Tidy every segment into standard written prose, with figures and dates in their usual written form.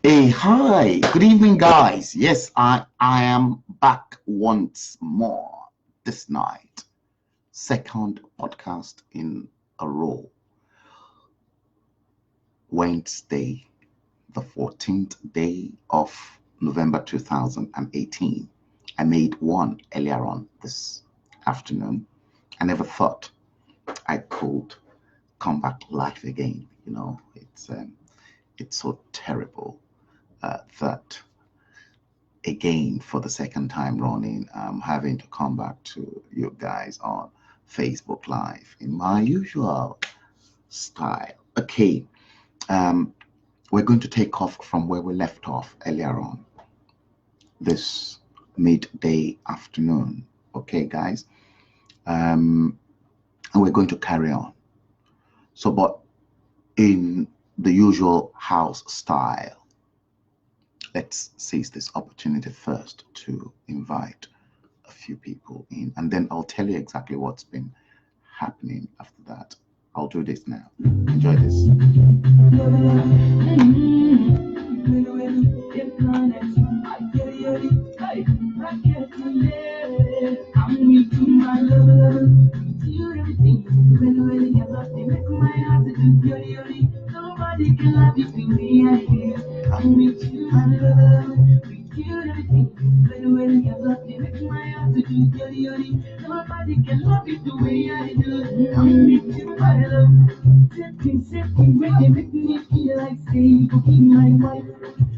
Hey, hi, good evening, guys. Yes, I am back once more this night. Second podcast in a row. Wednesday, the 14th day of November 2018. I made one earlier on this afternoon. I never thought I could come back live again. You know, it's so terrible. That again for the second time running, I'm having to come back to you guys on Facebook Live in my usual style. Okay, we're going to take off from where we left off earlier on this midday afternoon. Okay, guys, and we're going to carry on. So, but in the usual house style, let's seize this opportunity first to invite a few people in, and then I'll tell you exactly what's been happening after that. I'll do this now. Enjoy this. Nobody can love you the way I do. I'm with you, my love. With you, everything. When you love me, make my heart to do dirty. Nobody can love you the way I do. I'm with you, my love. Setting, make me feel like saying, go be my wife.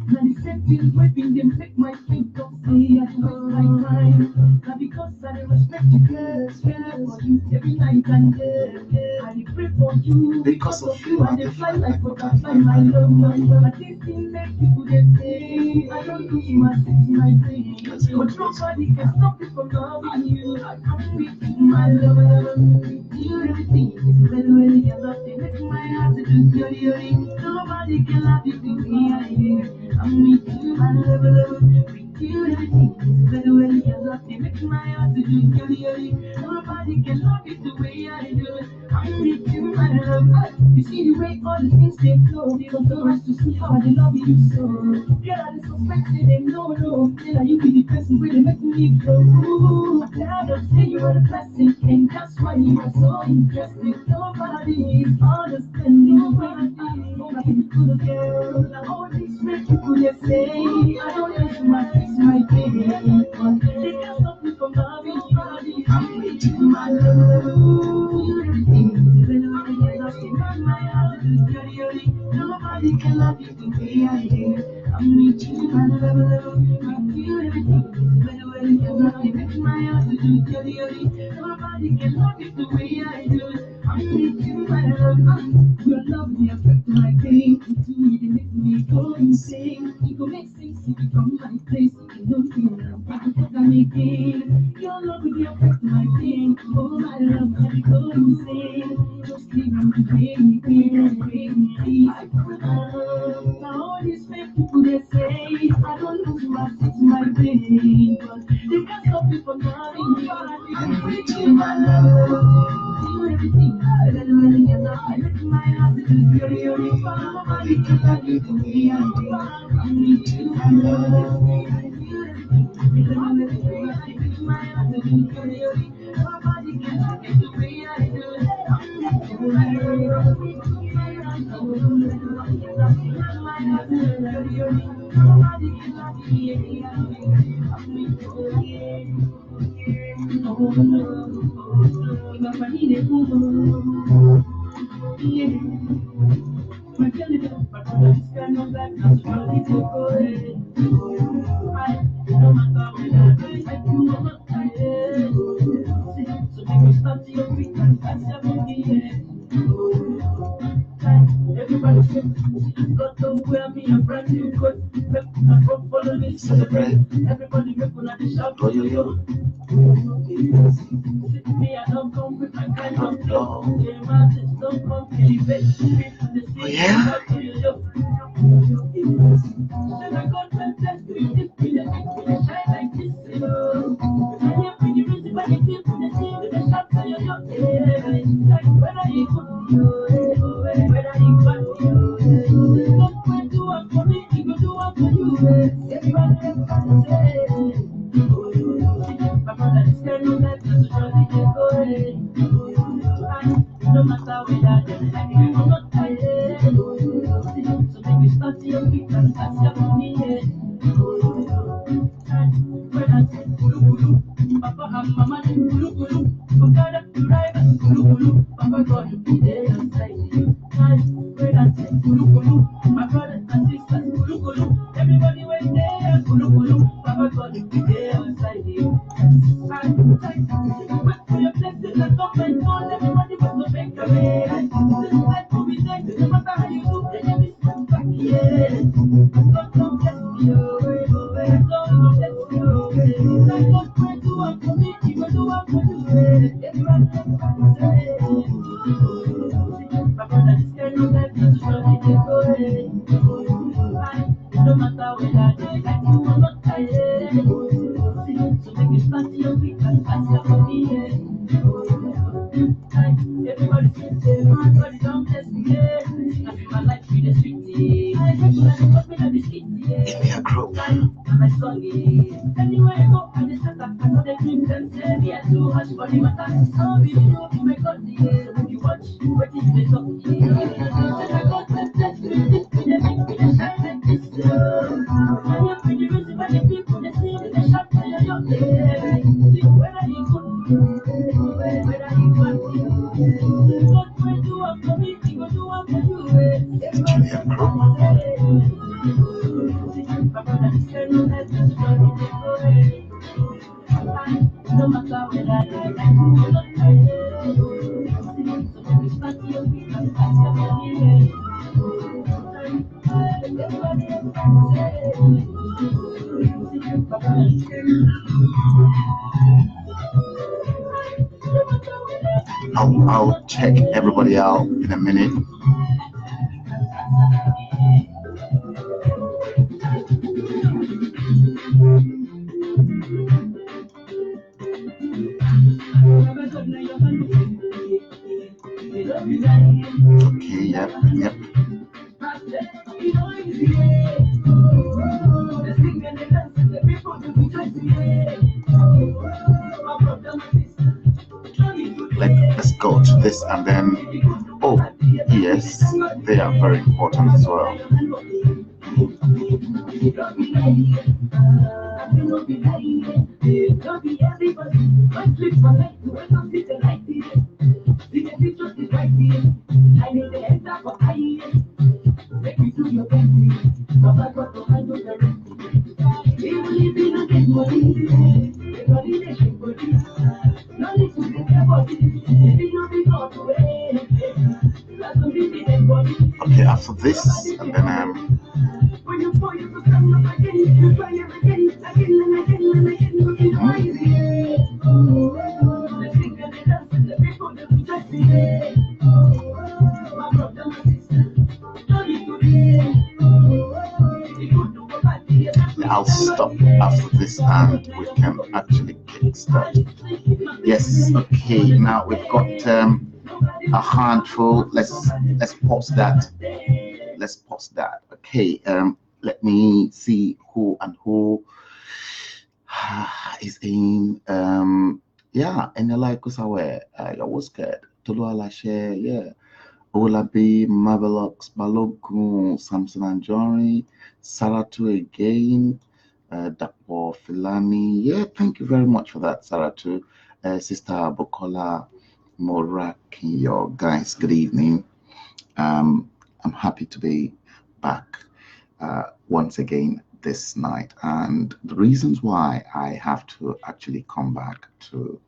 Now the settings, wiping them, make my feet don't say I do it like mine. Now because I respect you, girl, spend for you every night and day. I pray for you because of you, and they fly like butterfly, my love, my love. But this thing make people they say I don't do my thing, my brain. But nobody can stop me from loving you. I'm with you, my love, with you, everything is when you love me, make my heart to do dirty. Nobody can love you the way I do. I'm with you, my love, with you, everything is when you love me, make my heart to do dirty. Nobody can love you the way I do. I'm with you, my love. You see the way all the things they flow. It was so nice to see how they love you so. Girl, I just suspected them, no. Tell you be the person where they make me go. I don't say you are the blessing, and that's why you are so interesting. Nobody is understanding. Nobody could girl. Now all these rich people they say I don't lose my baby. But they can't stop me from loving you. I'm with you, my love. Nobody can love you the way I do. I'm with you, my love, with you, everything. When you love me, make my heart to do dirty. Nobody can love you the way I do. I'm with you, my love. Your love may affect my pain. You do it, make me go insane. You go make things to become my place. You don't feel like you can make it. Your love will affect my pain. Oh, my love, I go insane. Just leave me to baby. Now all these fake people they say I don't lose my brain, but they can't stop me from loving you. I'm with you, my love. Do everything. When you love me, make my heart to do dirty. Nobody can love you the way I do. I'm with you, my love. Do everything. Make my heart to do dirty. Nobody can love you the way I do. I'm with you, my love. Everybody got to wear me a brand new coat. I come follow me, celebrate. Everybody make one of the shout, oh yo. Me, I don't come with my kind of flow. Yeah, my just don't come elevate. Oh yeah. Then I got fantastic. This be the shine like this, you know. And you bring the music when you feel the scene with the shout, oh yo. Like whether you good, whether you bad, God will do it for me. He will do it want for you. Everybody can say, my brother, this kind of life is surely they go. And no matter whether they like it or not, so make you start your feet and start your money. When I say kulu kulu, Papa and Mama say kulu kulu. Okada to drive kulu kulu, Papa God you be there inside you. When I say kulu kulu, my brothers and sisters kulu kulu. Everybody went there kulu kulu, Papa God you be there inside you. Wait for your blessings and come and on. Everybody was to make a way. This life will be there, no matter how you do. The enemy is back here. God don't bless you. God don't bless you. Like God will do one for me, He will do one for you. Everybody say, my brother, this kind of life is surely they go. No matter whether they like you or not, so make you start your week and pass your money. Everybody say, my God, don't bless me. I feel my life with the sweet. I feel like I'm going to be India group. my song is anywhere I go, I just start. I know they dream them say me I too much for the matter. So be you be my God, yeah. You watch, what is the top? Yeah. I got the blessed with it, with the big, with the shine like this. I am when you visit by the people, they see with the shot for your yacht. Whether you good, whether you bad, God will do one for me, He will do one for you. India group. My brother, this kind of life is surely they go. No matter whether I like you or not, so when we start your week, and pass your money. Everybody I'll check everybody out in a minute. Okay, yep. Let's go to this and then, oh yes, they are very important as well. Okay, after this and then I'll stop after this and we can actually kickstart. Yes, okay, now we've got a handful. Let's pause that. Let's pause that. Okay, let me see who is in yeah, and like Kusawe, I was scared. Tolu Alashe, yeah. Olabi, Marvelous, Balogun, Samson and Jory, Saratu again, Dapo Filani. Yeah, thank you very much for that, Saratu. Sister Bokola Morakiyo, guys, good evening. I'm happy to be back once again this night. And the reasons why I have to actually come back to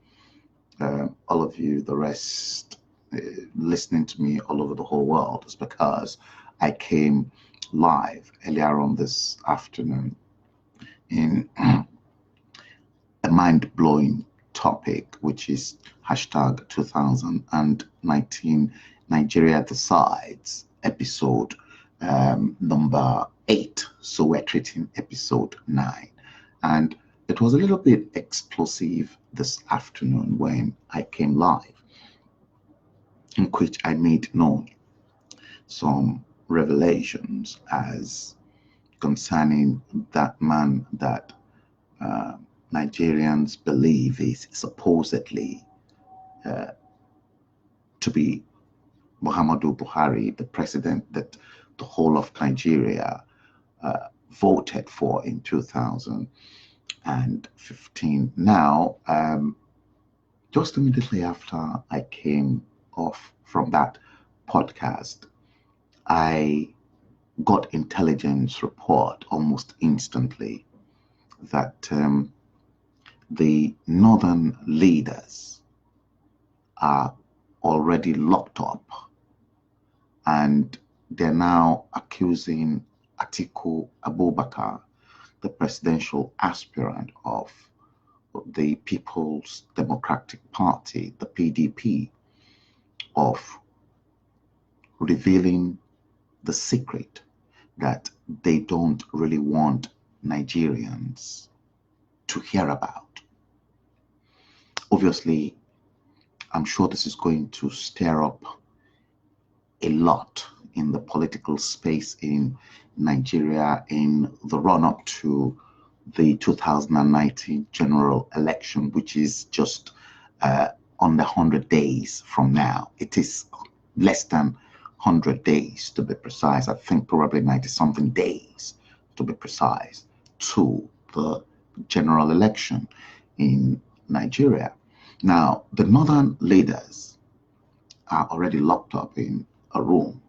all of you, the rest, listening to me all over the whole world is because I came live earlier on this afternoon in a mind-blowing topic, which is hashtag 2019 Nigeria Decides, episode number 8. So we're treating episode 9. And it was a little bit explosive this afternoon when I came live, in which I made known some revelations as concerning that man that uh, Nigerians believe is supposedly to be Muhammadu Buhari, the president that the whole of Nigeria voted for in 2015. Now, just immediately after I came off from that podcast, I got intelligence report almost instantly that the northern leaders are already locked up, and they're now accusing Atiku Abubakar, the presidential aspirant of the People's Democratic Party, the PDP, of revealing the secret that they don't really want Nigerians to hear about. Obviously, I'm sure this is going to stir up a lot in the political space in Nigeria in the run-up to the 2019 general election, which is just under 100 days from now. It is less than 100 days to be precise. I think probably 90-something days to be precise to the general election in Nigeria. Now, the northern leaders are already locked up in a room,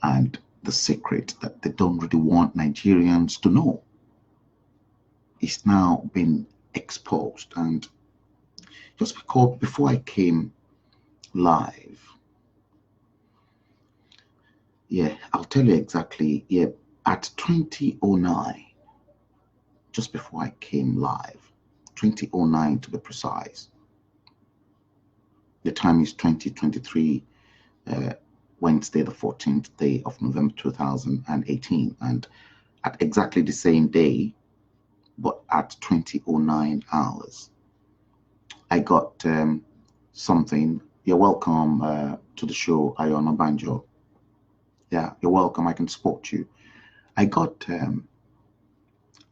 and the secret that they don't really want Nigerians to know is now being exposed. And just because before I came live, I'll tell you exactly, at 2009, just before I came live, 2009 to be precise, the time is 2023, Wednesday, the 14th day of November 2018, and at exactly the same day, but at 2009 hours, I got something. You're welcome to the show, Ayona Banjo. Yeah, you're welcome. I can support you. I got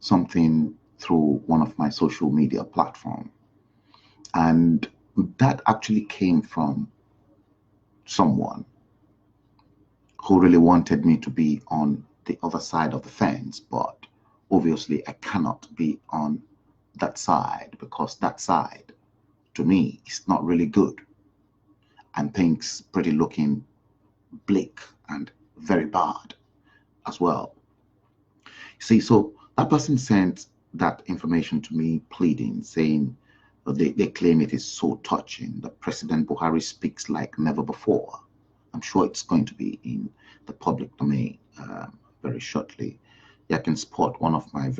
something through one of my social media platforms, and that actually came from someone who really wanted me to be on the other side of the fence, but obviously I cannot be on that side because that side to me is not really good and things pretty looking bleak and very bad as well. See, so that person sent that information to me pleading, saying they claim it is so touching that President Buhari speaks like never before. I'm sure it's going to be in the public domain very shortly. I can spot one of my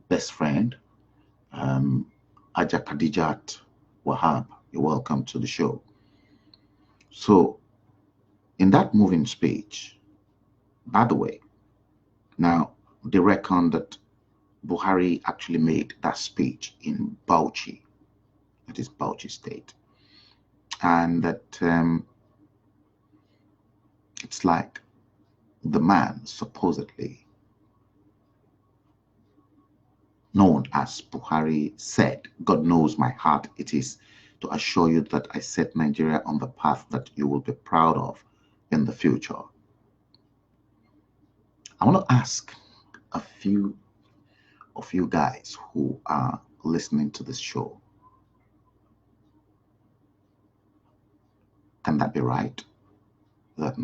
best friend, Aja Khadijat Wahab. You're welcome to the show. So in that moving speech, by the way, now they reckon that Buhari actually made that speech in Bauchi, that is Bauchi State, and that it's like the man supposedly known as Buhari said, "God knows my heart it is to assure you that I set Nigeria on the path that you will be proud of in the future." I want to ask a few of you guys who are listening to this show, can that be right? That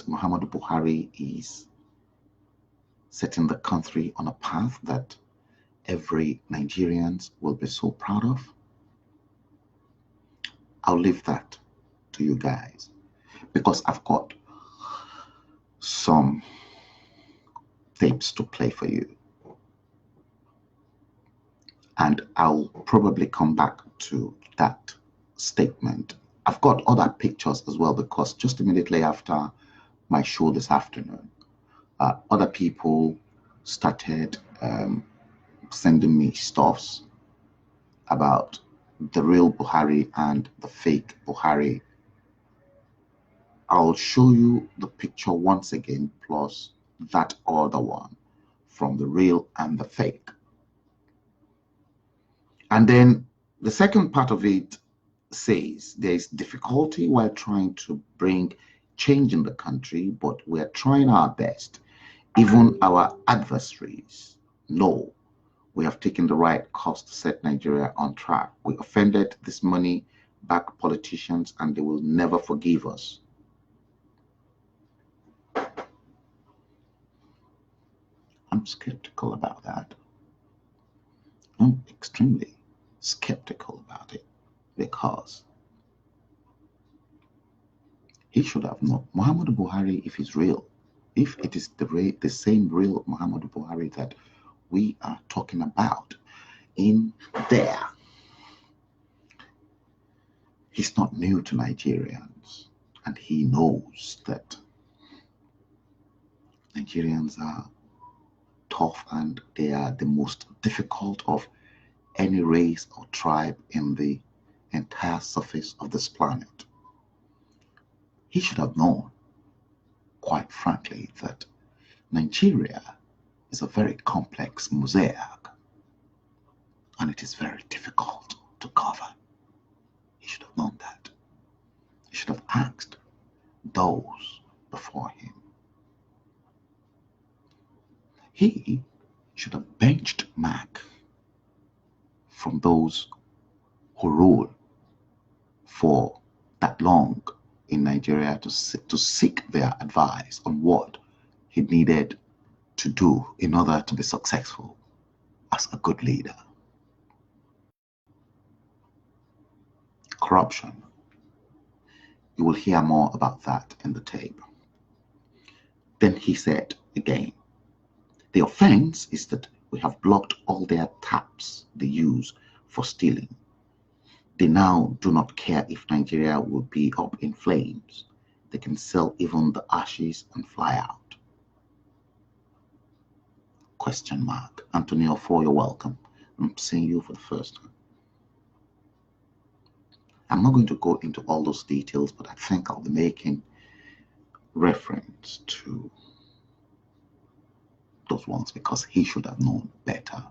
Muhammadu Buhari is setting the country on a path that every Nigerian will be so proud of? I'll leave that to you guys because I've got some tapes to play for you. And I'll probably come back to that statement. I've got other pictures as well because just immediately after my show this afternoon, other people started sending me stuffs about the real Buhari and the fake Buhari. I'll show you the picture once again, plus that other one from the real and the fake. And then the second part of it says there is difficulty while trying to bring change in the country, but we're trying our best. Even our adversaries know we have taken the right course to set Nigeria on track. We offended this money back politicians and they will never forgive us. I'm skeptical about that. I'm extremely skeptical about it because he should have known Muhammadu Buhari, if he's real, if it is the same real Muhammadu Buhari that we are talking about in there. He's not new to Nigerians, and he knows that Nigerians are tough and they are the most difficult of any race or tribe in the entire surface of this planet. He should have known, quite frankly, that Nigeria is a very complex mosaic and it is very difficult to cover. He should have known that. He should have asked those before him. He should have benched Mac from those who rule for that long in Nigeria to seek their advice on what he needed to do in order to be successful as a good leader. Corruption. You will hear more about that in the tape. Then he said again, the offense is that we have blocked all their taps they use for stealing. They now do not care if Nigeria will be up in flames. They can sell even the ashes and fly out. Question mark. Antonio, for you're welcome. I'm seeing you for the first time. I'm not going to go into all those details, but I think I'll be making reference to those ones because he should have known better.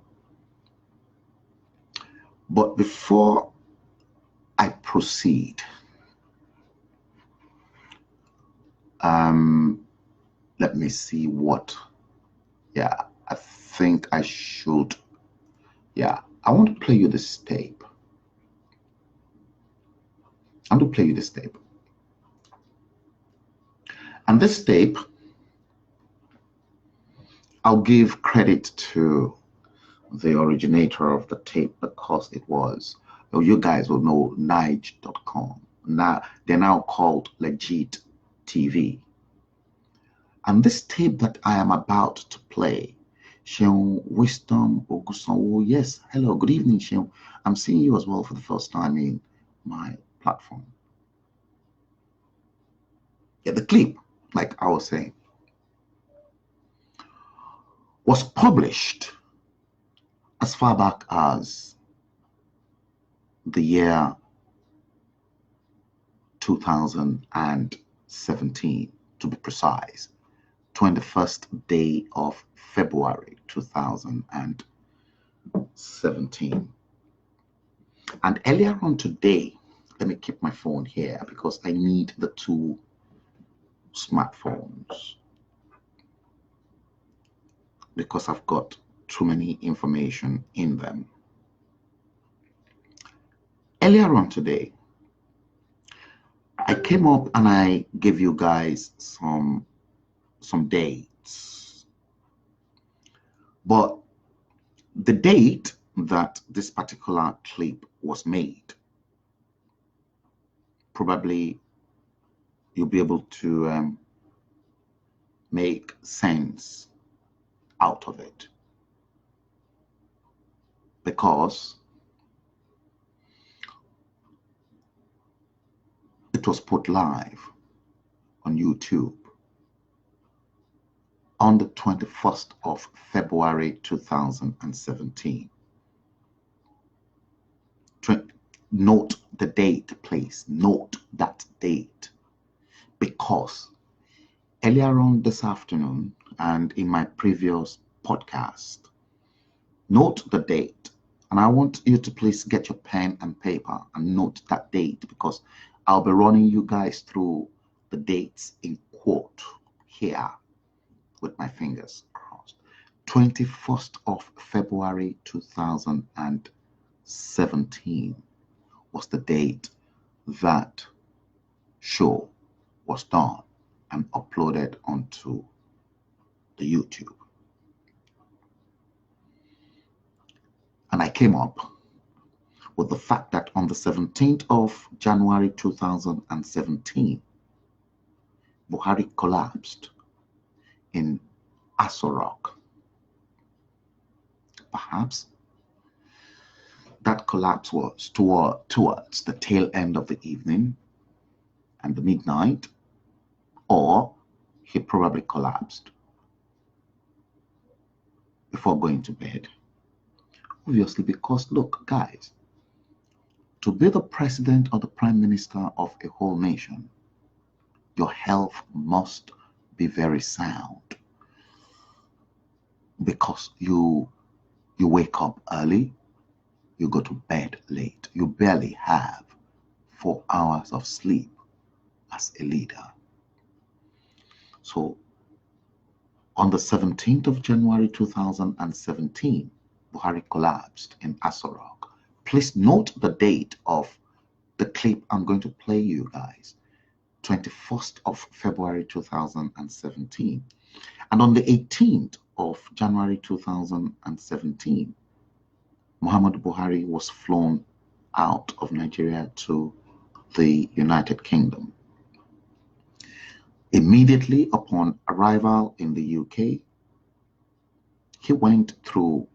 But before I proceed, let me see what, I think I should, I want to play you this tape. I'm going to play you this tape. And this tape, I'll give credit to the originator of the tape because it was, you guys will know, Nige.com. Now they're now called Legit TV. And this tape that I am about to play, Sheon Wisdom Ogusanwo. Yes, hello, good evening, Sheon. I'm seeing you as well for the first time in my platform. Yeah, the clip, like I was saying, was published as far back as the year 2017, to be precise, 21st day of February 2017. And earlier on today, let me keep my phone here because I need the two smartphones because I've got too many information in them. Earlier on today, I came up and I gave you guys some dates, but the date that this particular clip was made, probably you'll be able to make sense out of it, because it was put live on YouTube on the 21st of February 2017. Note the date, please. Note that date, because earlier on this afternoon, and in my previous podcast. Note the date, and I want you to please get your pen and paper and note that date, because I'll be running you guys through the dates in quote here with my fingers crossed. 21st of February 2017 was the date that show was done and uploaded onto the YouTube. And I came up with the fact that on the 17th of January 2017, Buhari collapsed in Aso Rock. Perhaps that collapse was towards the tail end of the evening and the midnight, or he probably collapsed before going to bed. Obviously, because look, guys, to be the president or the prime minister of a whole nation, your health must be very sound, because you wake up early, you go to bed late, you barely have 4 hours of sleep as a leader. So on the 17th of January 2017, Buhari collapsed in Aso Rock. Please note the date of the clip I'm going to play you guys. 21st of February 2017. And on the 18th of January 2017, Muhammadu Buhari was flown out of Nigeria to the United Kingdom. Immediately upon arrival in the UK, he went through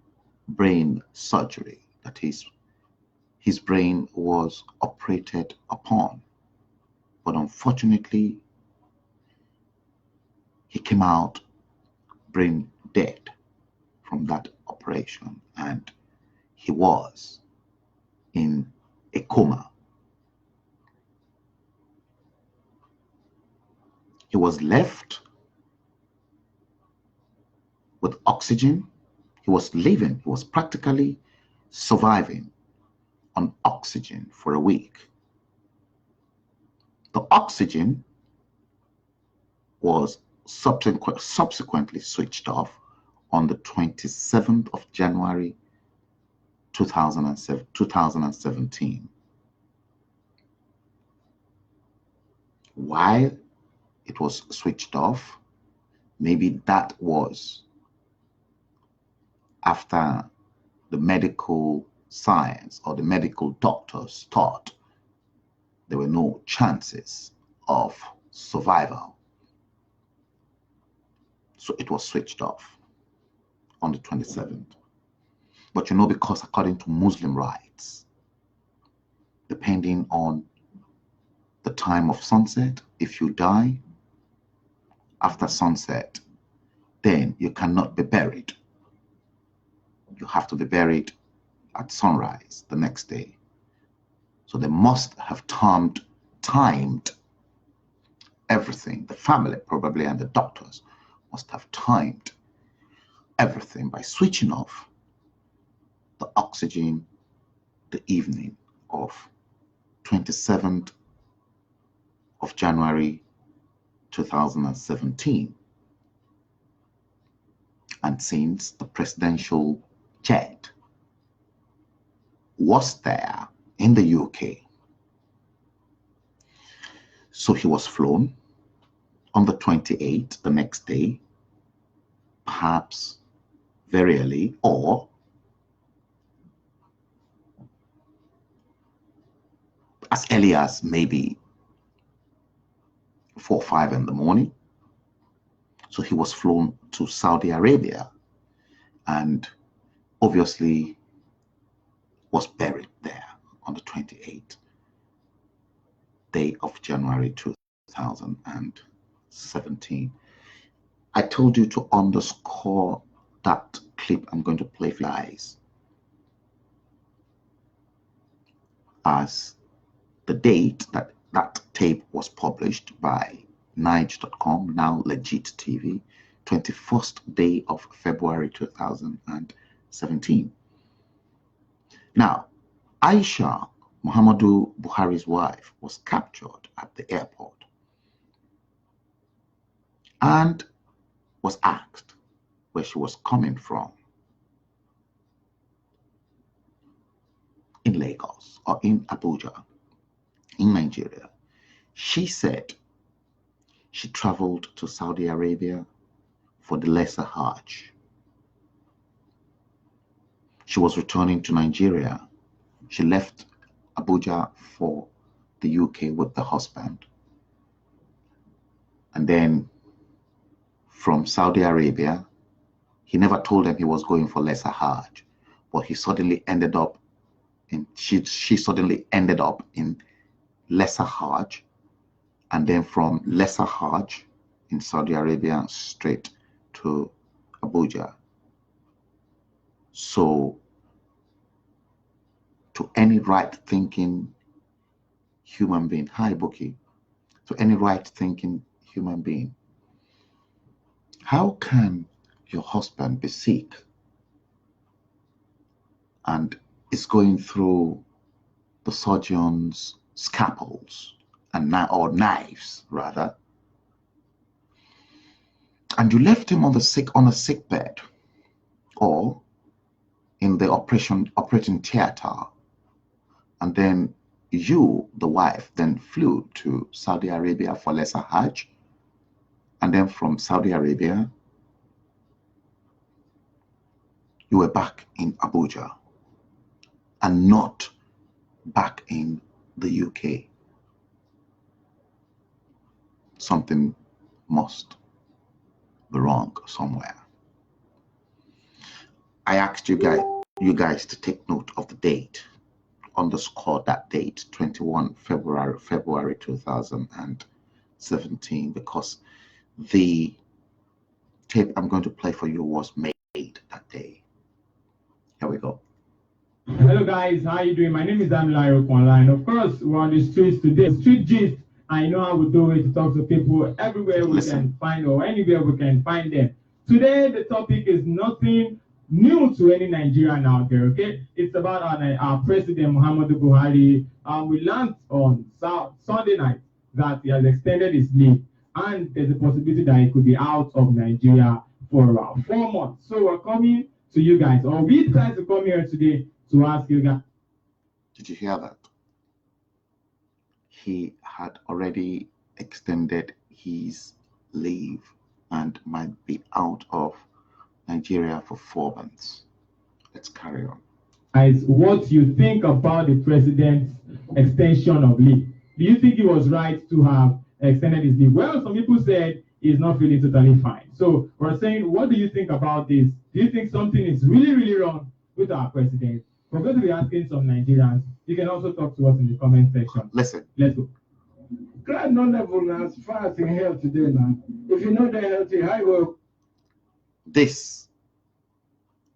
brain surgery. That is, his brain was operated upon. But unfortunately, he came out brain dead from that operation, and he was in a coma. He was left with oxygen. He was living, he was practically surviving on oxygen for a week. The oxygen was subsequently switched off on the 27th of January 2017. Why it was switched off? Maybe that was after the medical science or the medical doctors thought there were no chances of survival. So it was switched off on the 27th. But you know, because according to Muslim rites, depending on the time of sunset, if you die after sunset, then you cannot be buried. You have to be buried at sunrise the next day. So they must have timed everything. The family probably and the doctors must have timed everything by switching off the oxygen the evening of 27th of January 2017. And since the presidential jet was there in the UK, so he was flown on the 28th, the next day, perhaps very early, or as early as maybe 4 or 5 in the morning. So he was flown to Saudi Arabia and obviously was buried there on the 28th day of January 2017. I told you to underscore that clip I'm going to play for you guys as the date that that tape was published by Nige.com, now Legit TV, 21st day of February 2017. Now, Aisha, Muhammadu Buhari's wife, was captured at the airport and was asked where she was coming from in Lagos or in Abuja, in Nigeria. She said she traveled to Saudi Arabia for the Lesser Hajj. She was returning to Nigeria. She left Abuja for the UK with the husband. And then from Saudi Arabia, he never told them he was going for Lesser Hajj, but he suddenly ended up in, she suddenly ended up in Lesser Hajj, and then from Lesser Hajj in Saudi Arabia straight to Abuja. So to any right-thinking human being, hi Buki, to any right-thinking human being, how can your husband be sick and is going through the surgeon's scalpels and or knives rather, and you left him on a sick bed or in the operating theater, and then you, the wife, then flew to Saudi Arabia for Lesser Hajj, and then from Saudi Arabia you were back in Abuja and not back in the UK. Something must be wrong somewhere. I asked you guys to take note of the date, underscore that date, 21 February 2017, because the tape I'm going to play for you was made that day. Here we go. Hello guys, how you doing? My name is Damilaro Online. Of course, we're on the streets today. Street gist, I know how we do it to talk to people everywhere we can find or anywhere we can find them. Today, the topic is nothing new to any Nigerian out there, okay? It's about our president, Muhammadu Buhari. We learned on Sunday night that he has extended his leave, and there's a possibility that he could be out of Nigeria for around 4 months. So we're coming to you guys, or we try to come here today to ask you guys. Did you hear that? He had already extended his leave and might be out of Nigeria for 4 months. Let's carry on. Guys, what you think about the president's extension of leave? Do you think it was right to have extended his leave? Well, some people said he's not feeling totally fine. So we're saying, what do you think about this? Do you think something is really, really wrong with our president? We're going to be asking some Nigerians. You can also talk to us in the comment section. Listen. Let's go. Grant no level as far as in health today now. If you know they're healthy, I will. This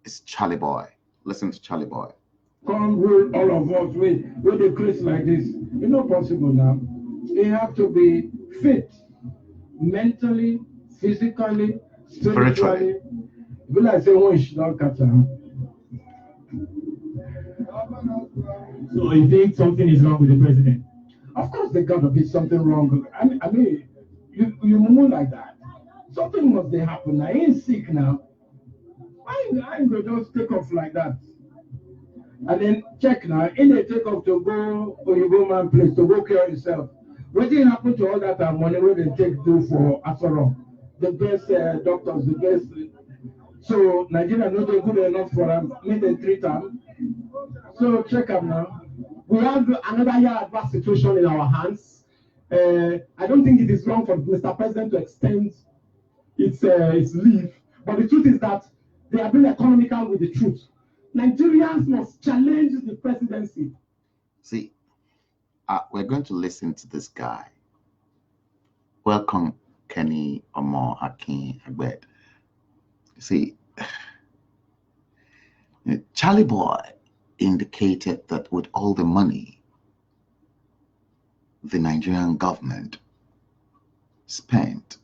is Charlie Boy. Listen to Charlie Boy. Come rule all of us with a case like this. It's not possible now. You have to be fit mentally, physically, spiritually. Will I say one should not catch her? So you think something is wrong with the president? Of course, there got to be something wrong. I mean, you move like that. Something must happen now. He ain't sick now. I ain't going to just take off like that. And then check now. In they take off to go Oyibo man place to go cure himself. What did happen to all that money where they take do for Asarom? The best doctors, the best. So Nigeria not good enough for them. Make them treat them. So check them now. We have another year adverse situation in our hands. I don't think it is wrong for Mr. President to extend its leave. But the truth is that they are being economical with the truth. Nigerians must challenge the presidency. See, we're going to listen to this guy. Welcome, Kenny Omo Akin Agbed. See, Charlie Boy indicated that with all the money the Nigerian government spent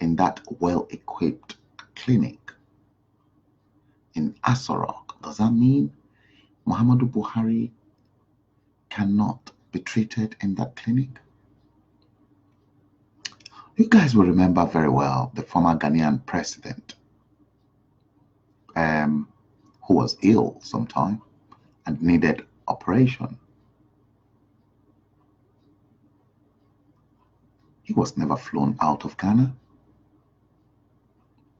in that well-equipped clinic in Asarok, does that mean Muhammadu Buhari cannot be treated in that clinic? You guys will remember very well the former Ghanaian president who was ill sometime and needed operation. He was never flown out of Ghana.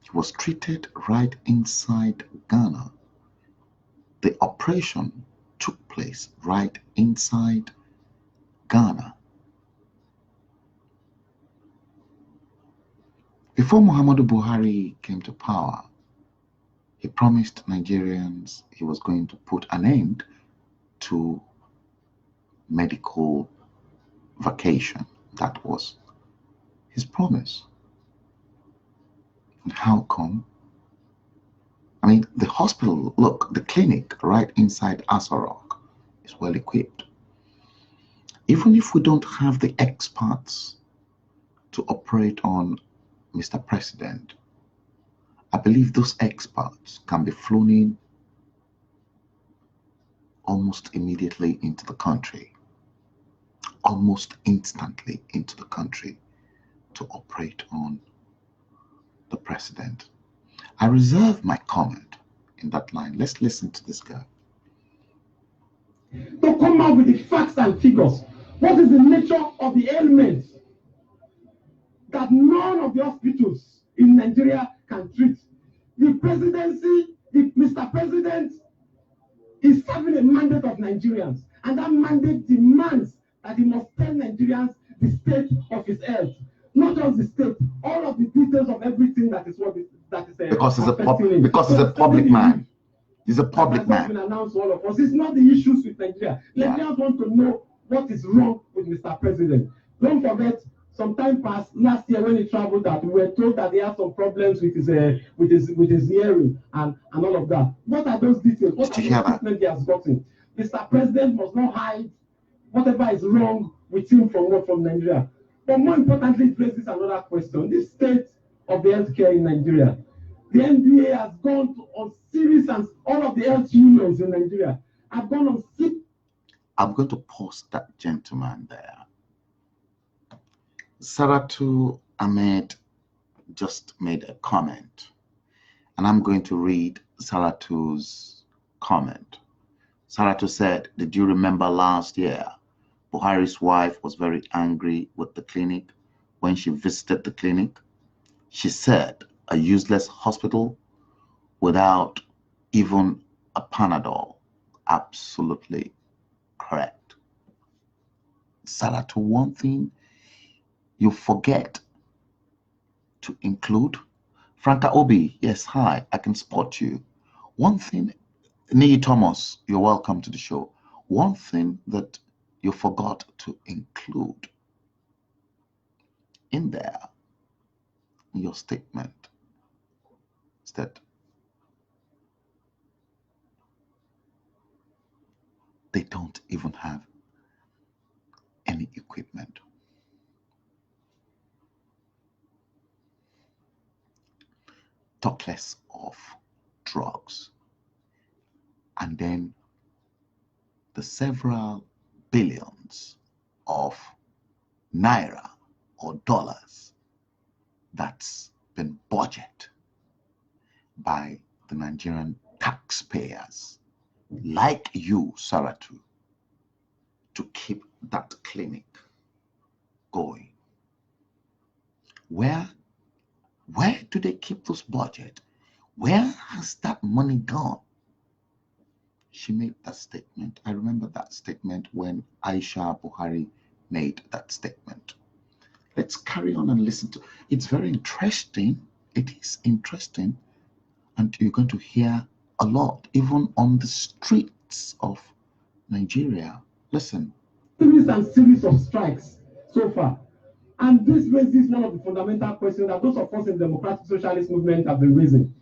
He was treated right inside Ghana. The operation took place right inside Ghana. Before Muhammadu Buhari came to power, he promised Nigerians he was going to put an end to medical vacation. That was his promise. And how come? I mean, the hospital, look, the clinic right inside Asarok is well equipped. Even if we don't have the experts to operate on Mr. President, I believe those experts can be flown in almost immediately into the country, almost instantly into the country to operate on the president. I reserve my comment in that line. Let's listen to this guy. To come out with the facts and figures. What is the nature of the ailments that none of the hospitals in Nigeria can treat? The presidency, Mr. President is serving a mandate of Nigerians, and that mandate demands that he must tell Nigerians the state of his health. Not just the state, all of the details of everything that is because he's a public man. He's a public man. Been announced to all of us. It's not the issues with Nigeria. Nigerians want to know what is wrong with Mr. President. Don't forget, some time past last year when he traveled, that we were told that he had some problems with his hearing and all of that. What are those details? What are the treatment he has gotten? Mr. President must not hide whatever is wrong with him from Nigeria. But more importantly, it raises another question: the state of the healthcare in Nigeria. The NBA has gone on series, and all of the health unions in Nigeria have gone on. I'm going to pause that gentleman there. Saratu Ahmed just made a comment, and I'm going to read Saratu's comment. Saratu said, "Did you remember last year? Buhari's wife was very angry with the clinic when she visited the clinic. She said a useless hospital without even a Panadol." Absolutely correct. Saratu, one thing you forget to include. Franca Obi, yes, hi, I can spot you. One thing, Nii Thomas, you're welcome to the show. One thing that you forgot to include in there, in your statement, is that they don't even have any equipment. Talk less of drugs. And then the several billions of naira or dollars that's been budgeted by the Nigerian taxpayers, like you, Saratu, to keep that clinic going. Where do they keep those budget? Where has that money gone? She made that statement. I remember that statement when Aisha Buhari made that statement. Let's carry on and listen to it. It's very interesting. It is interesting. And you're going to hear a lot, even on the streets of Nigeria. Listen. Series of strikes so far. And this raises one of the fundamental questions that those of us in the democratic socialist movement have been raising.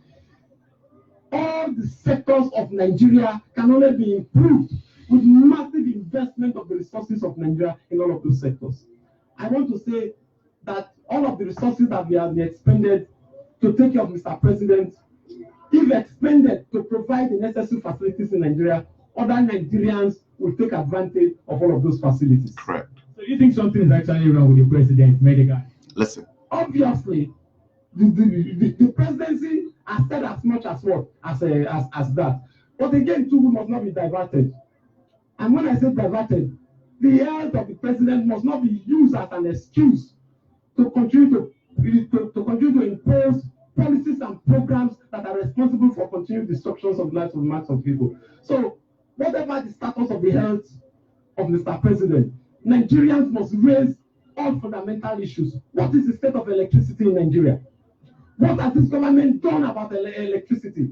All the sectors of Nigeria can only be improved with massive investment of the resources of Nigeria in all of those sectors. I want to say that all of the resources that we have expended to take care of Mr. President, if expended to provide the necessary facilities in Nigeria, other Nigerians will take advantage of all of those facilities. Correct. So you think something is actually wrong with the president, medical? Listen. Obviously, the presidency has said as much as what as that. But again, too, we must not be diverted. And when I say diverted, the health of the president must not be used as an excuse to continue to impose policies and programs that are responsible for continued destructions of lives of mass of people. So, whatever the status of the health of Mr. President, Nigerians must raise all fundamental issues. What is the state of electricity in Nigeria? What has this government done about electricity?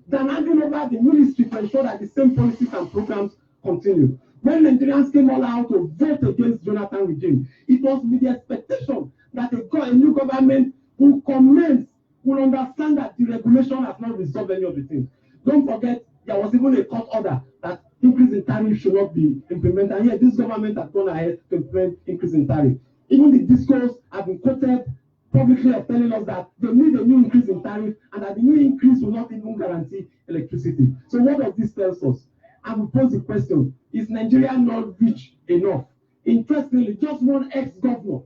Than handing over the ministry to ensure that the same policies and programs continue. When Nigerians came all out to vote against Jonathan regime, it was with the expectation that a new government will commence, will understand that the regulation has not resolved any of the things. Don't forget, there was even a court order that increase in tariff should not be implemented. And yet, this government has gone ahead to implement increase in tariff. Even the discourse have been quoted publicly of telling us that they need a new increase in tariff and that the new increase will not even guarantee electricity. So what does this tell us? I will pose the question, is Nigeria not rich enough? Interestingly, just one ex-governor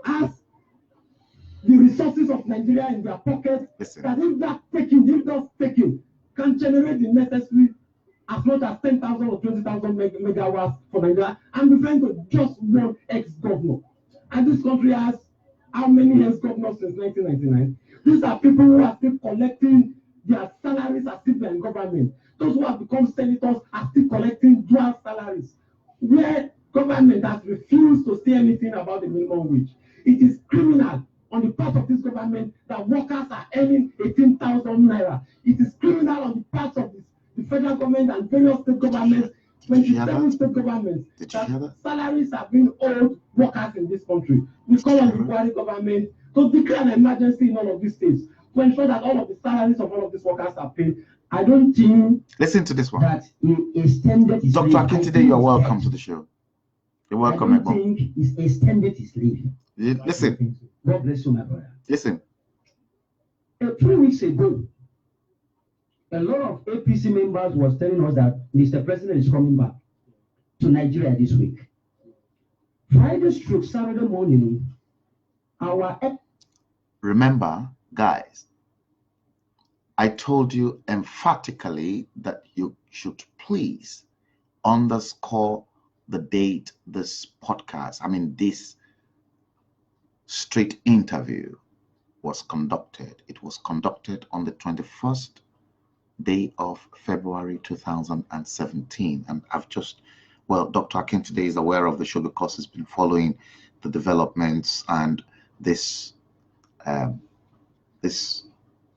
has the resources of Nigeria in their pockets that if that's taken, can generate the necessary as much as 10,000 or 20,000 megawatts for Nigeria. I'm referring to just one ex-governor. And this country has how many ex-governors since 1999? These are people who are still collecting their salaries as if they're in government. Those who have become senators are still collecting dual salaries, where government has refused to say anything about the minimum wage. It is criminal on the part of this government that workers are earning 18,000 naira. It is criminal on the part of the federal government and various state governments, 27 state governments, that salaries are being owed workers in this country. We call on the Buhari government to declare an emergency in all of these states to ensure that all of the salaries of all of these workers are paid. I don't think. Listen to this one. That extended is Dr. Akintide, you're welcome to the show. You're welcome. I don't think it's extended is leaving. Listen. God bless you, my brother. Listen. 3 weeks ago, a lot of APC members was telling us that Mr. President is coming back to Nigeria this week. Friday stroke Saturday morning, remember, guys, I told you emphatically that you should please underscore the date this street interview was conducted. It was conducted on the 21st day of February 2017. And Dr. Akintide is aware of the show because he's been following the developments and this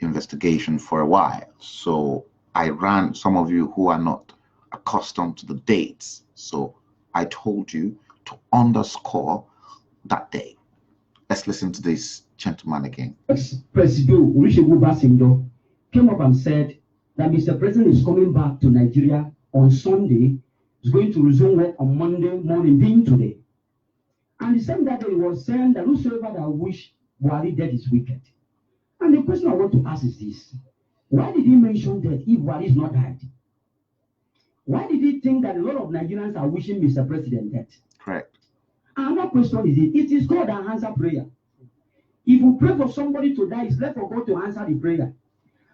investigation for a while. So I ran some of you who are not accustomed to the dates. So I told you to underscore that day. Let's listen to this gentleman again. Ex-President Olusegun Obasanjo came up and said that Mr. President is coming back to Nigeria on Sunday. He's going to resume work on Monday morning, being today. And the same that day was saying that whosoever that wish Buhari dead is wicked. And the question I want to ask is this: why did he mention that if Buhari is not dead? Why did he think that a lot of Nigerians are wishing Mr. President dead? Correct. Another question is it is God that answers prayer. If you pray for somebody to die, it's left for God to answer the prayer.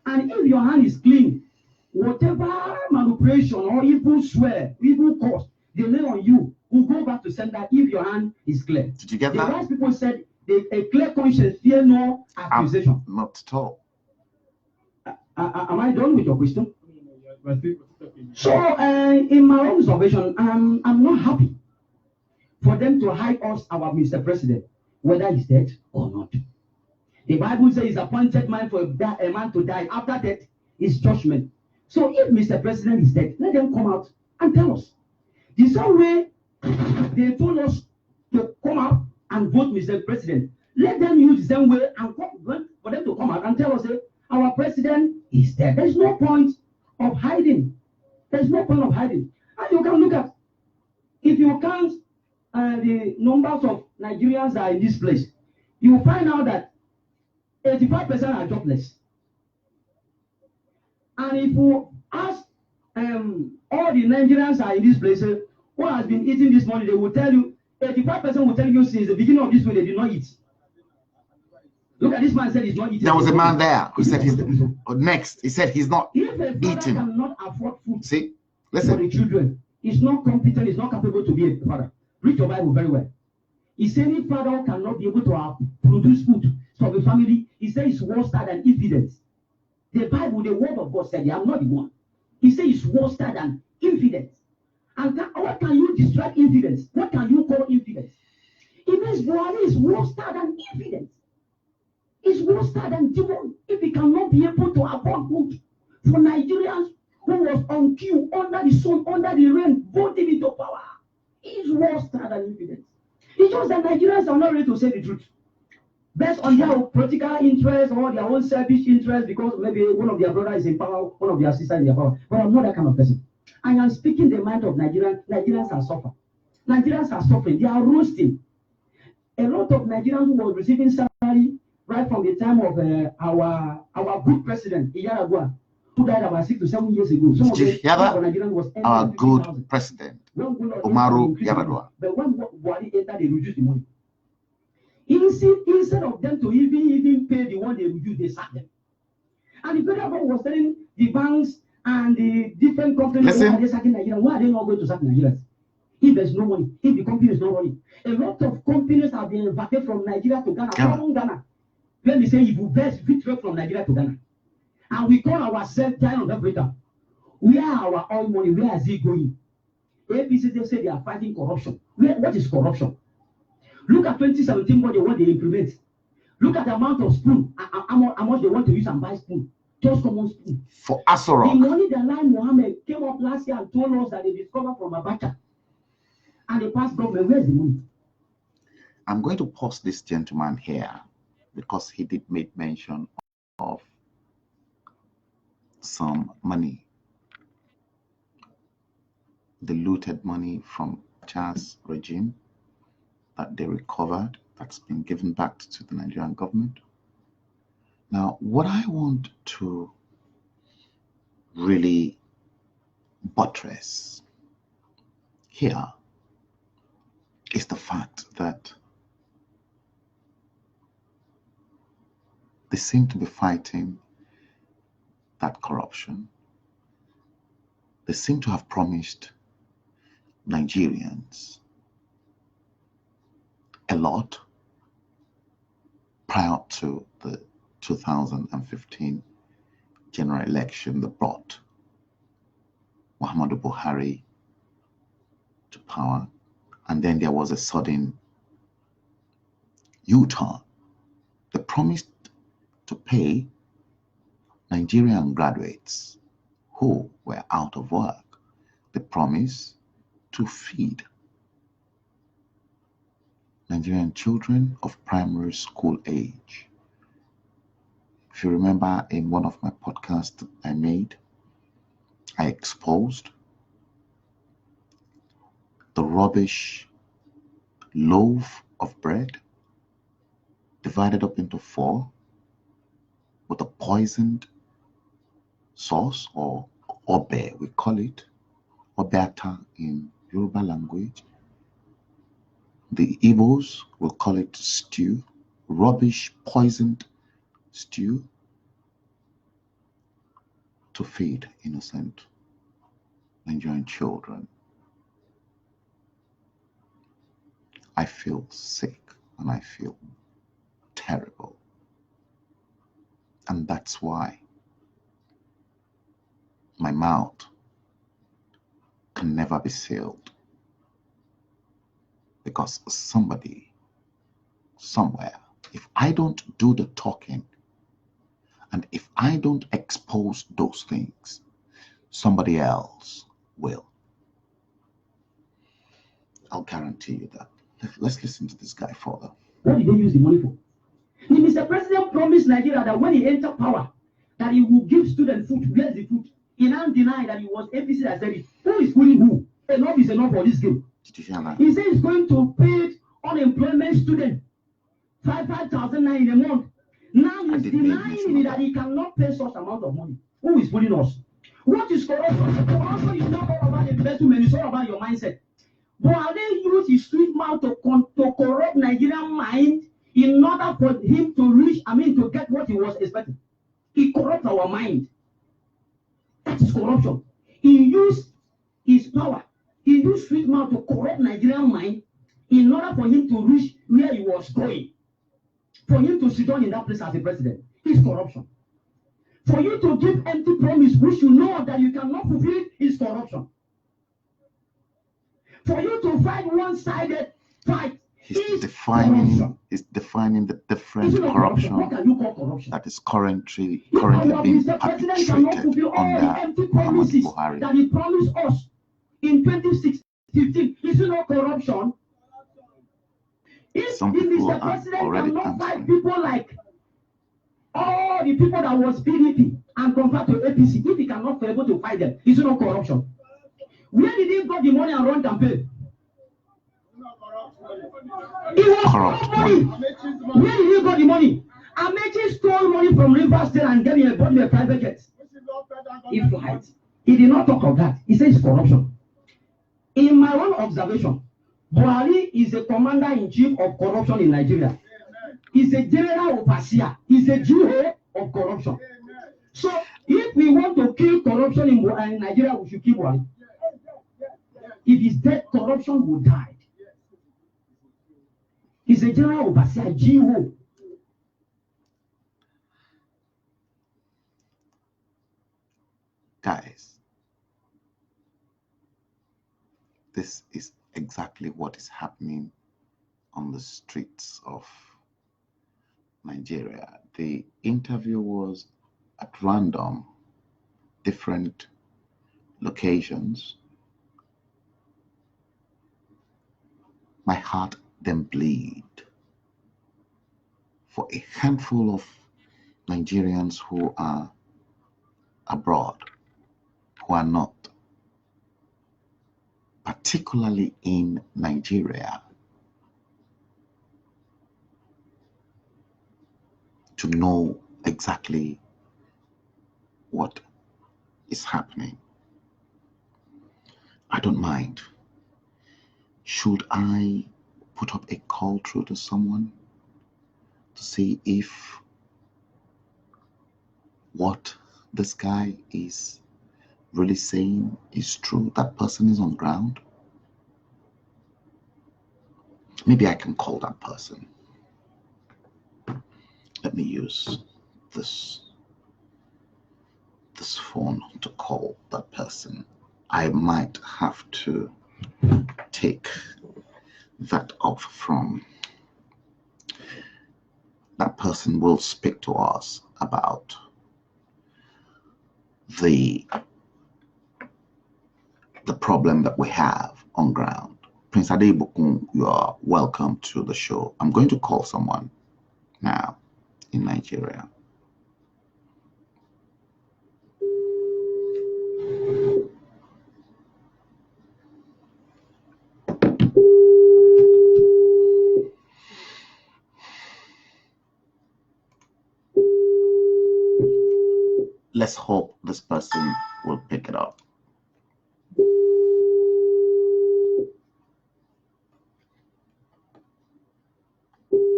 And if your hand is clean, whatever manipulation or evil swear, evil curse they lay on you will go back to sender if your hand is clear. Did you get that? The wise people said a clear conscience fear no accusation. Not at all. Am I done with your question? So, in my own observation, I'm not happy for them to hide us, our Mr. President, whether he's dead or not. The Bible says, "It's appointed man for a man to die. After death is judgment." So, if Mr. President is dead, let them come out and tell us. The same way they told us to come out and vote Mr. President, let them use the same way and for them to come out and tell us, our president is dead. There's no point of hiding. There's no point of hiding. And you can look at, if you count the numbers of Nigerians that are in this place, you will find out that 85% are jobless. And if you ask all the Nigerians are in this place, who has been eating this money, they will tell you, 85% will tell you since the beginning of this week they did not eat. Look at this man said he's not eating. There was a man there who said he's next. He said he's not if a father eating. cannot afford food See, for listen. the children, he's not competent, he's not capable to be a father. Read your Bible very well. He said any father cannot be able to produce food for the family. He said it's worse than infidels. The Bible, the word of God said, I'm not the one. He said it's worse than infidels. And what can you describe infidels? What can you call infidels? It means Buhari is worse than infidels. It's worse than demon. If he cannot be able to afford food for Nigerians who was on queue under the sun, under the rain, voting into power, it's worse than infidels. It's just that Nigerians are not ready to say the truth. Based on their political interest or their own selfish interest, because maybe one of their brothers is in power, one of their sisters is in power. But I'm not that kind of person. I am speaking the mind of Nigerians. Nigerians are suffering. Nigerians are suffering. They are roasting. A lot of Nigerians who were receiving salary right from the time of our good president, Iyaragua, who died about 6 to 7 years ago. Some of the Nigerians was our good president, Muhammadu Yar'Adua. But when Buhari entered, they reduced the money. Instead of them to even pay the one they reduced, they sacked them. And the federal government was telling the banks and the different companies, why are they sacking Nigerians? Why are they not going to sack Nigerians? If there's no money, if the company is not running. A lot of companies have been evacuated from Nigeria to Ghana, from Ghana. Let me say, if you best withdraw from Nigeria to Ghana, and we call ourselves giant of Africa, where are our oil money? Where is it going? APC, they say they are fighting corruption. What is corruption? Look at 2017, what they implement. Look at the amount of spoon, how much they want to use and buy spoon. Just common spoon. For Asorok. The money that Line Mohammed came up last year and told us that they discovered from Abacha. And the past government, where's the money? I'm going to pause this gentleman here because he did make mention of some money, the looted money from Chas regime that they recovered, that's been given back to the Nigerian government. Now, what I want to really buttress here is the fact that they seem to be fighting that corruption. They seem to have promised Nigerians a lot prior to the 2015 general election that brought Muhammadu Buhari to power. And then there was a sudden U-turn. They promised to pay Nigerian graduates who were out of work. They promised to feed Nigerian children of primary school age. If you remember, in one of my podcasts I made, I exposed the rubbish loaf of bread divided up into 4 with a poisoned sauce, or obe, we call it obeata in Yoruba language. The Igbos will call it stew, rubbish poisoned stew, to feed innocent Nigerian children. I feel sick and I feel terrible. And that's why my mouth can never be sealed. Because somebody, somewhere, if I don't do the talking, and if I don't expose those things, somebody else will. I'll guarantee you that. Let's listen to this guy further. What did they use the money for? The Mr. President promised Nigeria that when he entered power, that he will give students food. Where's the food? He now denied that it was APC that said it. Who is fooling who? Enough is enough for this game. Did you hear that? He said he's going to pay unemployment students 5,000 in a month. Now he's denying me that he cannot pay such amount of money. Who is bullying us? What is corruption? Corruption is not all about investment, it's all about your mindset. Buhari used his sweet mouth to corrupt Nigerian mind in order for him to reach, to get what he was expecting. He corrupts our mind. That is corruption. He used his power. He used sweet mouth to corrupt Nigerian mind in order for him to reach where he was going. For him to sit down in that place as a president is corruption. For you to give empty promise which you know that you cannot fulfill is corruption. For you to fight one-sided fight is corruption. He's defining the different corruption, what can you call corruption? That is currently being perpetrated under Muhammadu Buhari. That he promised us in 2015. Is it not corruption? If Mr. President cannot fight people like all the people that was PDP and convert to APC, if he cannot be able to fight them, is it not corruption? Where did he got the money and run campaign? He was corrupt money. Where did he got the money? Amechi stole money from River State and gave him a private jet. He flight. He did not talk of that. He says it's corruption. In my own observation, Buhari is a commander-in-chief of corruption in Nigeria. He's a general overseer. He's a GO of corruption. So if we want to kill corruption in Nigeria, we should kill Buhari. If he's dead, corruption will die. He's a general overseer, GO. Guys, this is exactly what is happening on the streets of Nigeria. The interview was at random, different locations. My heart then bleed for a handful of Nigerians who are abroad, who are not, particularly in Nigeria, to know exactly what is happening. I don't mind. Should I put up a call through to someone to see if what this guy is really saying is true? That person is on ground. Maybe I can call that person. Let me use this phone to call that person. I might have to take that off from. That person will speak to us about the problem that we have on ground. Prince Adebukun, you are welcome to the show. I'm going to call someone now in Nigeria. Let's hope this person will pick it up.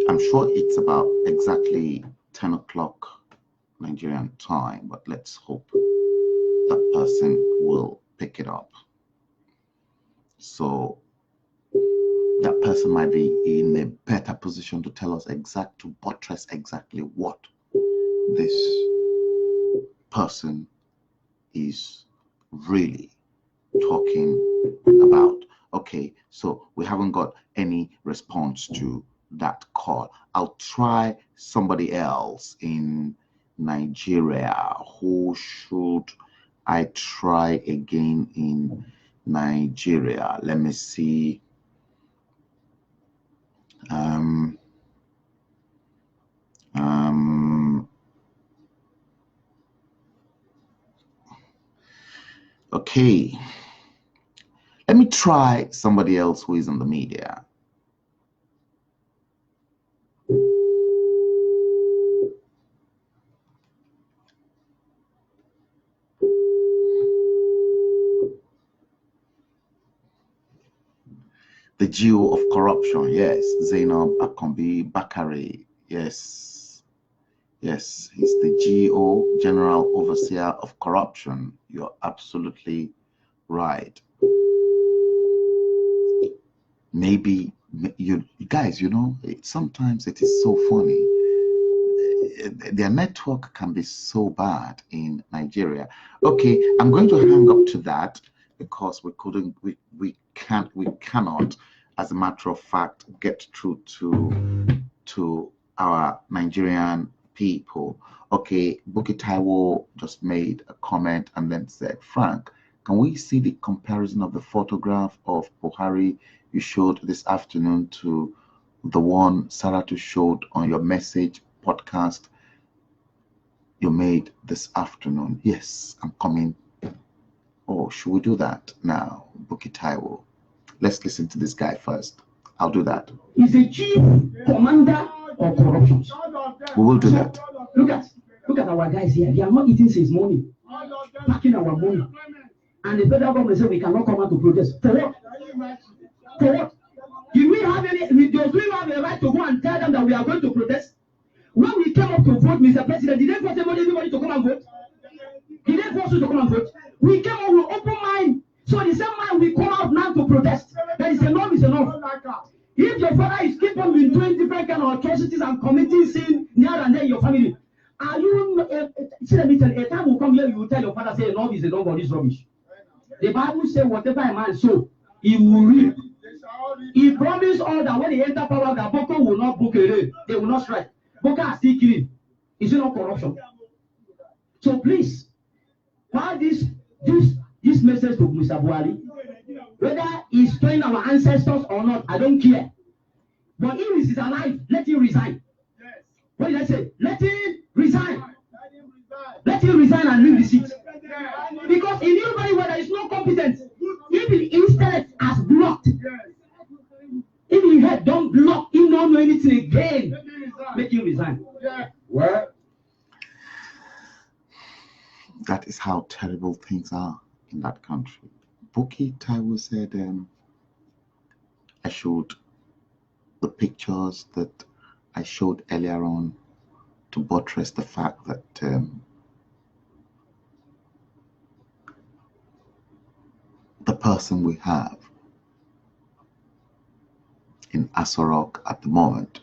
I'm sure it's about exactly 10 o'clock Nigerian time, but let's hope that person will pick it up. So that person might be in a better position to tell us to buttress exactly what this person is really talking about. Okay, so we haven't got any response to that call. I'll try somebody else in Nigeria. Who should I try again in Nigeria? Let me see. Okay, let me try somebody else who is in the media. The GO of corruption, yes. Zainab Akombi Bakari, yes. Yes, he's the GO, General Overseer of Corruption. You're absolutely right. Maybe you guys, you know, sometimes it is so funny. Their network can be so bad in Nigeria. Okay, I'm going to hang up to that because we cannot, as a matter of fact, get through to our Nigerian people. Okay, Buki Taiwo just made a comment and then said, Frank, can we see the comparison of the photograph of Buhari you showed this afternoon to the one Saratu showed on your message podcast you made this afternoon? Yes, I'm coming. Oh, should we do that now, Buki Taiwo? Let's listen to this guy first. I'll do that. He's a chief commander of corruption. We will do that. Look at our guys here. They are not eating since morning, packing our money. And the federal government said we cannot come out to protest. For what? For what? Does we have a right to go and tell them that we are going to protest? When we came up to vote, Mr. President, did they force everybody to come and vote? Did they force you to come and vote? We came up with open mind. So the same mind we come out now to protest. That is enough is enough. If your father is keep on doing different kind of atrocities and committing sin near and there in your family, are you see, let me tell you, a time will come here, you will tell your father, say enough is enough of this rubbish. The Bible says whatever a man sow, he will reap. He promised all that when he enter power, that Boko will not book a raid, they will not strike. Boko are still killing. Is it not corruption? So please, why this message to Mr. Buhari, whether he's showing our ancestors or not, I don't care. But if he's alive, let him resign. What did I say? Let him resign. Let him resign and leave the seat. Because he knew very well that he's not competent. If his intellect has blocked, if his head don't block, he don't know anything again, make him resign. Well, that is how terrible things are in that country. Buki Taiwo said, I showed the pictures that I showed earlier on to buttress the fact that the person we have in Asorok at the moment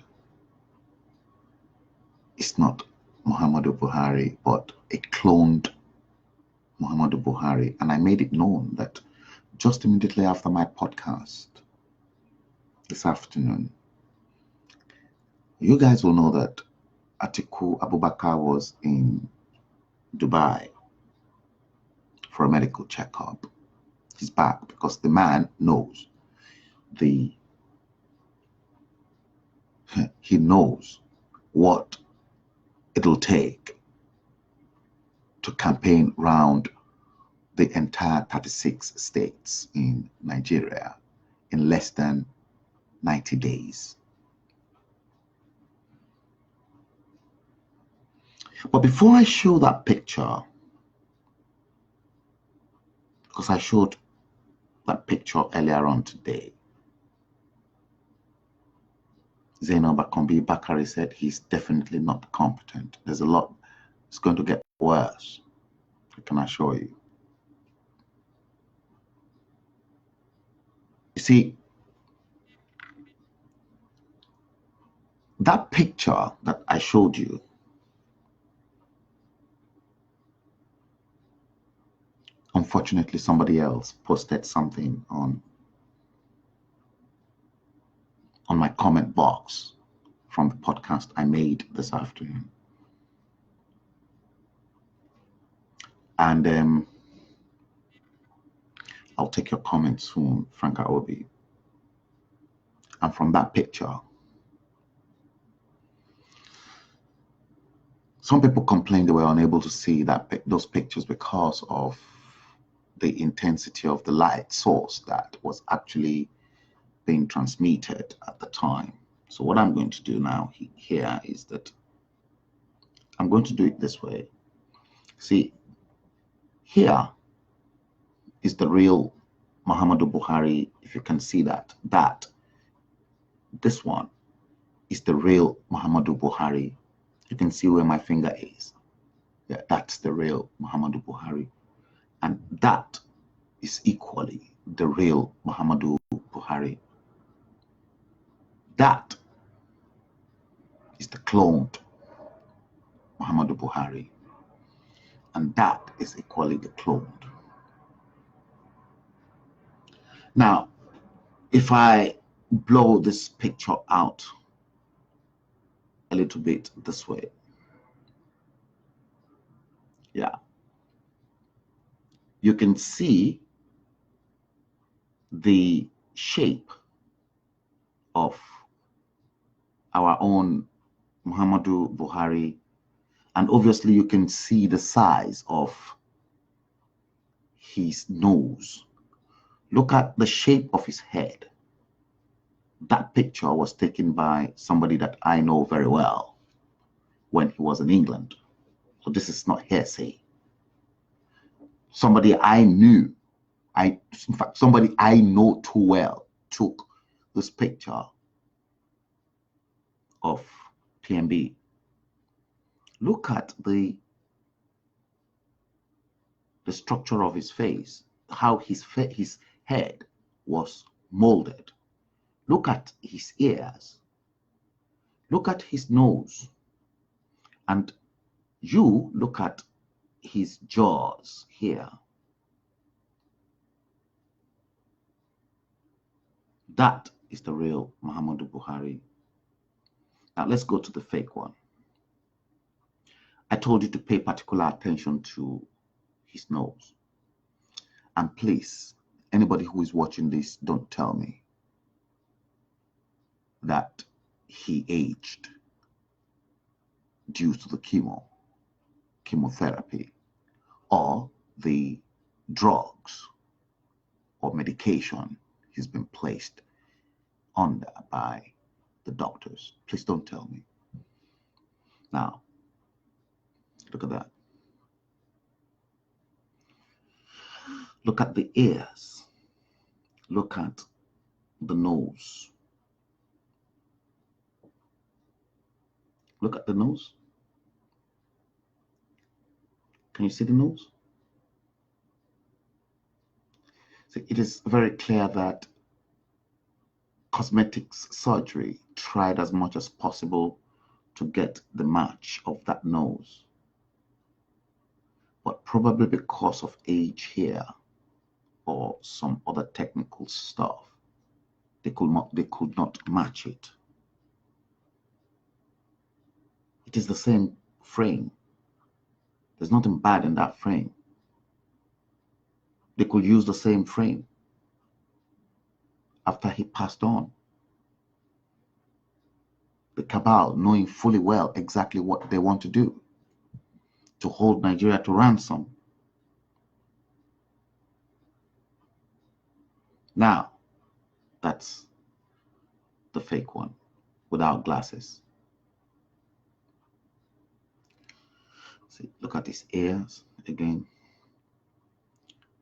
is not Muhammadu Buhari, but a cloned Muhammadu Buhari. And I made it known that just immediately after my podcast this afternoon, you guys will know that Atiku Abubakar was in Dubai for a medical checkup. He's back because the man knows he knows what it'll take to campaign round the entire 36 states in Nigeria in less than 90 days. But before I show that picture, because I showed that picture earlier on today, Zainab Akombi Bakari said he's definitely not competent. There's a lot. It's going to get worse, I can assure you. You see, that picture that I showed you, unfortunately, somebody else posted something on my comment box from the podcast I made this afternoon. And I'll take your comments soon, Frank Obi. And from that picture, some people complained they were unable to see those pictures because of the intensity of the light source that was actually being transmitted at the time. So what I'm going to do now here is that I'm going to do it this way. See, here is the real Muhammadu Buhari, if you can see that, this one is the real Muhammadu Buhari. You can see where my finger is. Yeah, that's the real Muhammadu Buhari. And that is equally the real Muhammadu Buhari. That is the cloned Muhammadu Buhari. And that is equally the cloned. Now, if I blow this picture out a little bit this way, yeah, you can see the shape of our own Muhammadu Buhari, and obviously you can see the size of his nose. Look at the shape of his head. That picture was taken by somebody that I know very well when he was in England. So this is not hearsay. Somebody I knew, in fact, somebody I know too well took this picture of PMB. Look at the structure of his face, how his head was molded. Look at his ears. Look at his nose. And you look at his jaws here. That is the real Muhammadu Buhari. Now let's go to the fake one. I told you to pay particular attention to his nose. And please, anybody who is watching this, don't tell me that he aged due to the chemotherapy, or the drugs or medication he's been placed under by the doctors. Please don't tell me. Now, look at that. Look at the ears. Look at the nose. Look at the nose. Can you see the nose? See, it is very clear that cosmetics surgery tried as much as possible to get the match of that nose. But probably because of age here or some other technical stuff, they could not match it. It is the same frame. There's nothing bad in that frame. They could use the same frame after he passed on. The cabal, knowing fully well exactly what they want to do, to hold Nigeria to ransom. Now, that's the fake one without glasses. See, look at his ears again.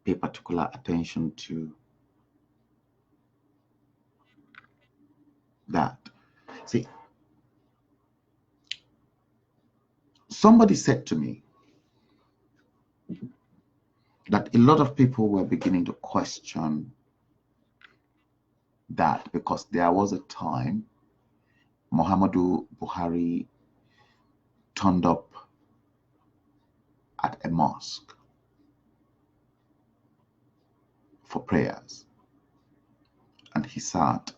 Pay particular attention to that. See, somebody said to me that a lot of people were beginning to question that because there was a time Muhammadu Buhari turned up at a mosque for prayers and he sat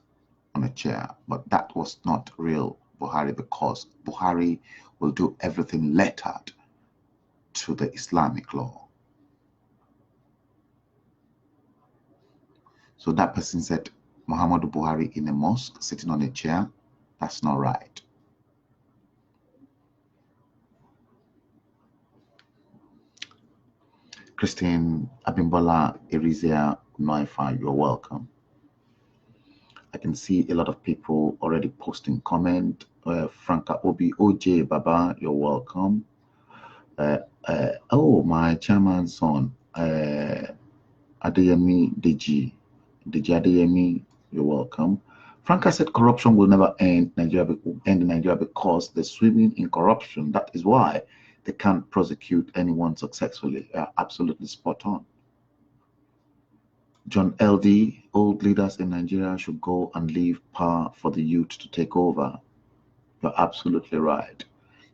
on a chair, but that was not real Buhari, because Buhari will do everything lettered to the Islamic law. So that person said Muhammadu Buhari in a mosque sitting on a chair, that's not right. Christine Abimbola Erizia Noifa, you're welcome. I can see a lot of people already posting comment. Franca Obi OJ Baba, you're welcome. Oh, my chairman's son, Adeyemi Deji. Deji Adeyemi, you're welcome. Franca said corruption will never end in Nigeria because they're swimming in corruption. That is why they can't prosecute anyone successfully. Absolutely spot on. John LD, old leaders in Nigeria should go and leave power for the youth to take over. You're absolutely right.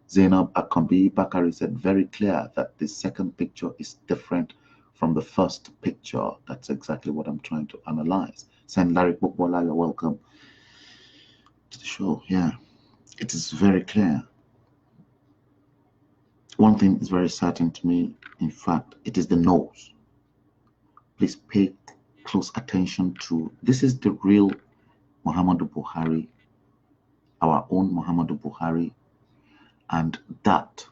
Zainab Akambi Bakari said very clear that the second picture is different from the first picture. That's exactly what I'm trying to analyze. Saint Larry Bokbola, you're welcome to the show. Yeah, it is very clear. One thing is very certain to me. In fact, it is the nose. Please pay close attention to this. Is the real Muhammadu Buhari, our own Muhammadu Buhari, and that.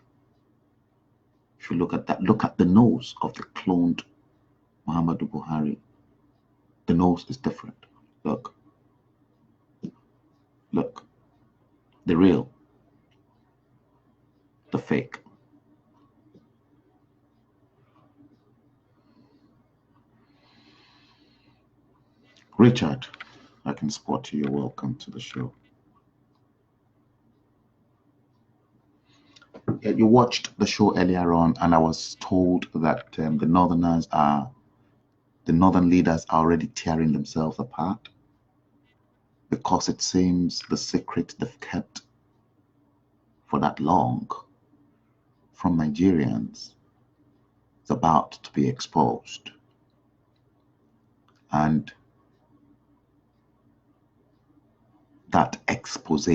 If you look at that, look at the nose of the cloned Muhammadu Buhari. The nose is different. Look. Look. The real. The fake. Richard, I can spot you. You're welcome to the show. Yeah, you watched the show earlier on, and I was told that the northern leaders are already tearing themselves apart because it seems the secret they've kept for that long from Nigerians is about to be exposed. And that expose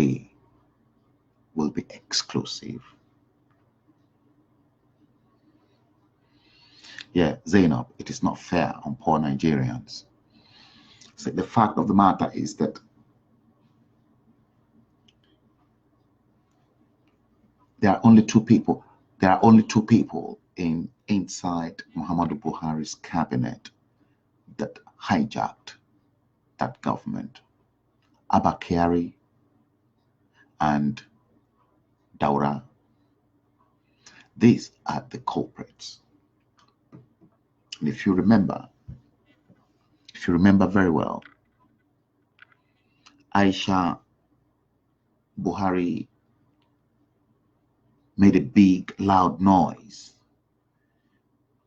will be exclusive. Yeah, Zainab, it is not fair on poor Nigerians. So the fact of the matter is that there are only two people. There are only two people inside Muhammadu Buhari's cabinet that hijacked that government: Abba Kyari and Daura. These are the culprits. And if you remember very well, Aisha Buhari made a big, loud noise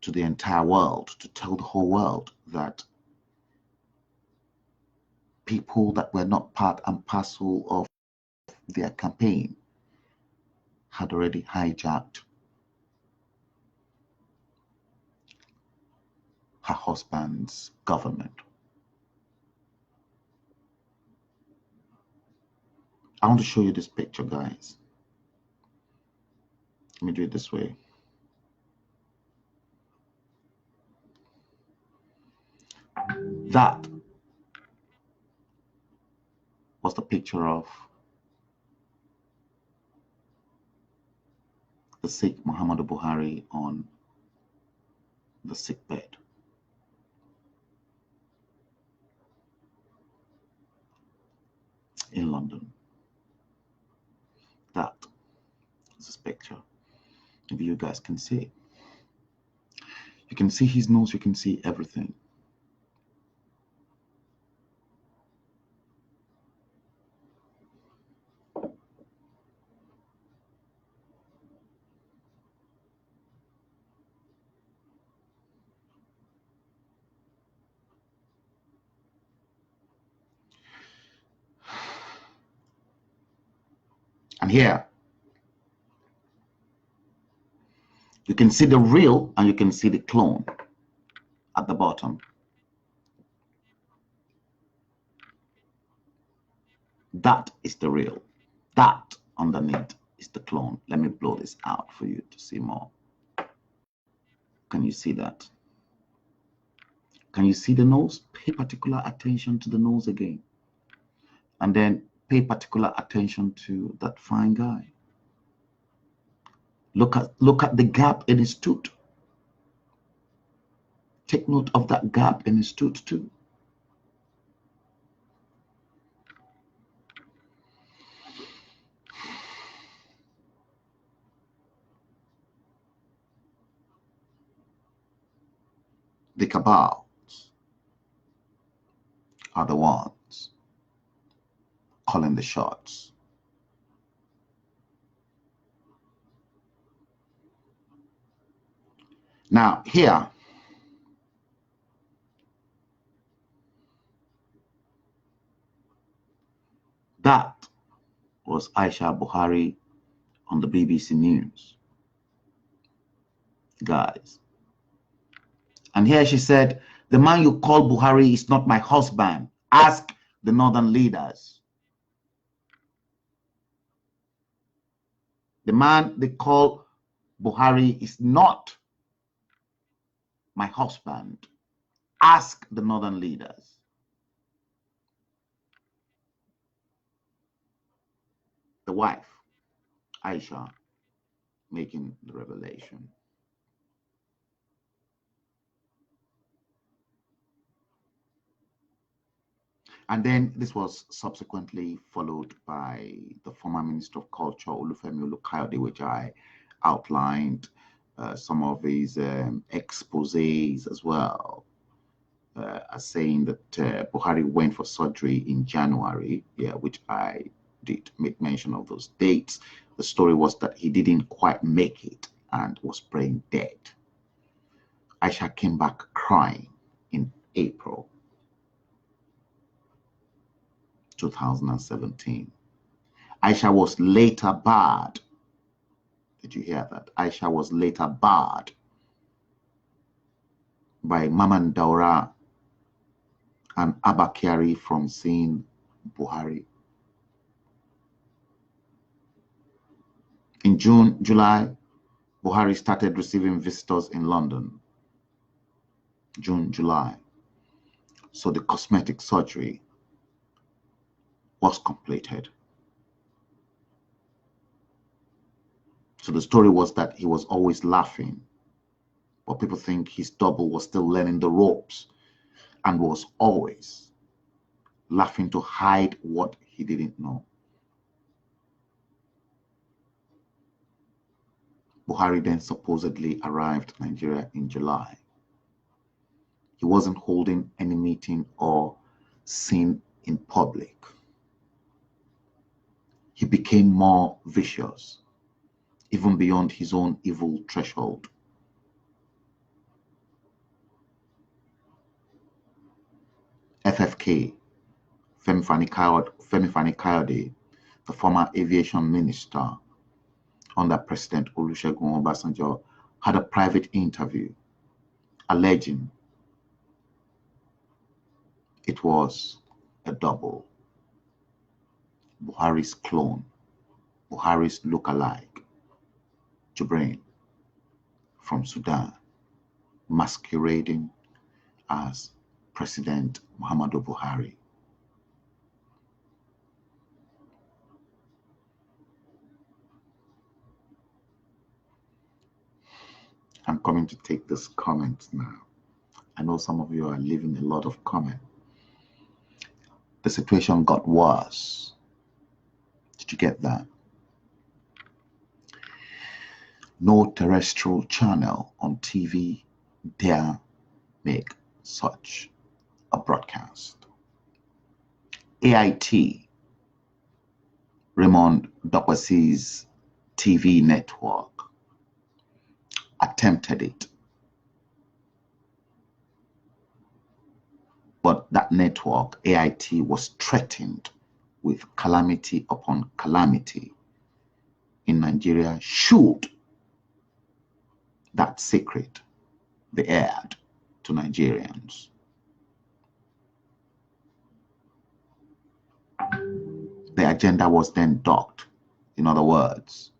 to the entire world to tell the whole world that people that were not part and parcel of their campaign had already hijacked her husband's government. I want to show you this picture, guys. Let me do it this way. That was the picture of the sick Muhammadu Buhari on the sick bed. In London. That is this picture. Maybe you guys can see it. You can see his nose, you can see everything. And here, you can see the real and you can see the clone at the bottom. That is the real. That underneath is the clone. Let me blow this out for you to see more. Can you see that? Can you see the nose? Pay particular attention to the nose again. And then pay particular attention to that fine guy. Look at the gap in his tooth. Take note of that gap in his tooth too. The cabal are the ones calling the shots. Now, here, that was Aisha Buhari on the BBC News, guys. And here she said, the man you call Buhari is not my husband. Ask the northern leaders. The man they call Buhari is not my husband. Ask the northern leaders. The wife, Aisha, making the revelation. And then this was subsequently followed by the former Minister of Culture, Olufemi Olukayode, which I outlined some of his exposés as well, as saying that Buhari went for surgery in January, which I did make mention of those dates. The story was that he didn't quite make it and was brain dead. Aisha came back crying in April 2017. Aisha was later barred. Did you hear that? Aisha was later barred by Maman Daura and Abba Kyari from seeing Buhari. In June, July, Buhari started receiving visitors in London. June, July. So the cosmetic surgery was completed. So the story was that he was always laughing, but people think his double was still learning the ropes and was always laughing to hide what he didn't know. Buhari then supposedly arrived in Nigeria in July. He wasn't holding any meeting or seen in public. He became more vicious, even beyond his own evil threshold. FFK, Femi Fani-Kayode, the former aviation minister under President Olusegun Obasanjo, had a private interview alleging it was a double, Buhari's clone, Buhari's lookalike, Jubrain from Sudan, masquerading as President Muhammadu Buhari. I'm coming to take this comment now. I know some of you are leaving a lot of comment. The situation got worse. Did you get that? No terrestrial channel on TV dare make such a broadcast. AIT, Raymond Dokwasi's TV network, attempted it. But that network, AIT, was threatened with calamity upon calamity in Nigeria should that secret be aired to Nigerians. The agenda was then docked. In other words,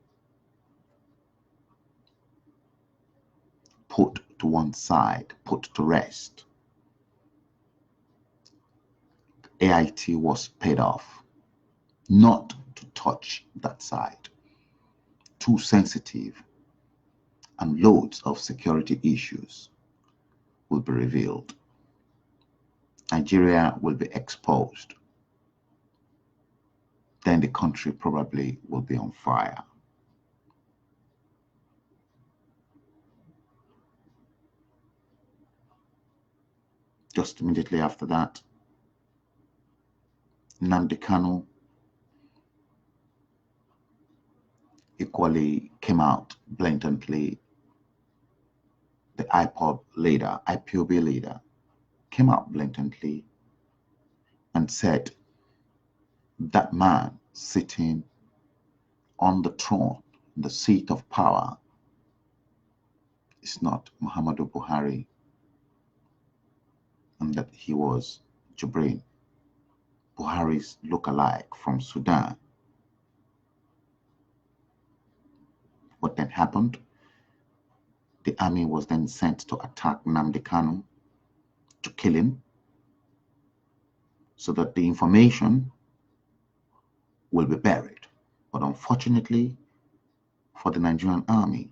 put to one side, put to rest. AIT was paid off not to touch that side. Too sensitive, and loads of security issues will be revealed. Nigeria will be exposed. Then the country probably will be on fire. Just immediately after that, Nnamdi Kanu equally came out blatantly. The IPOB leader, came out blatantly and said that man sitting on the throne, the seat of power, is not Muhammadu Buhari, and that he was Jibrin, Buhari's lookalike from Sudan. What then happened? The army was then sent to attack Nnamdi Kanu, to kill him, so that the information will be buried. But unfortunately for the Nigerian army,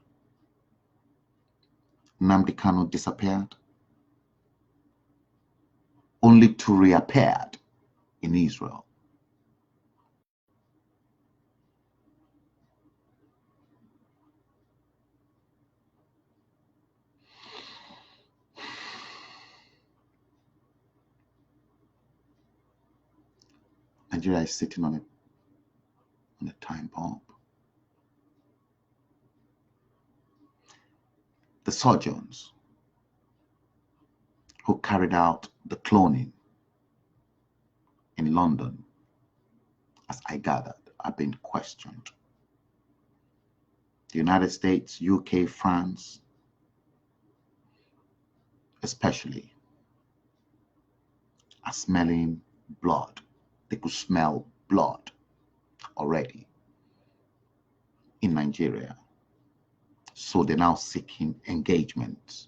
Nnamdi Kanu disappeared, only to reappear in Israel. Nigeria is sitting on a time bomb. The surgeons who carried out the cloning in London, as I gathered, are being questioned. The United States, UK, France, especially, are smelling blood. They could smell blood already in Nigeria. So they're now seeking engagement.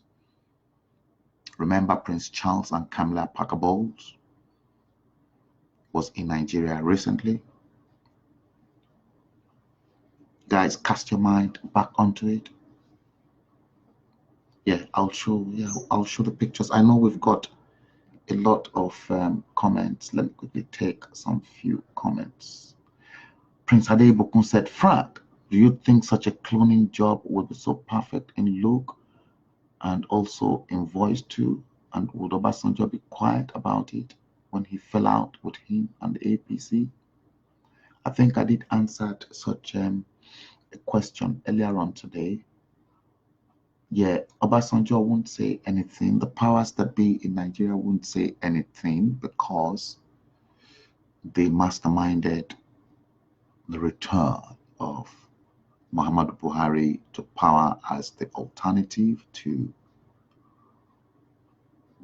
Remember Prince Charles and Camilla Parker Bowles was in Nigeria recently. Guys, cast your mind back onto it. Yeah, I'll show the pictures. I know we've got a lot of comments. Let me quickly take some few comments. Prince Adebokun said, Frank, do you think such a cloning job would be so perfect in look and also in voice too? And would Obasanjo be quiet about it when he fell out with him and the APC? I think I did answer such a question earlier on today. Yeah, Obasanjo won't say anything. The powers that be in Nigeria won't say anything because they masterminded the return of Muhammadu Buhari to power as the alternative to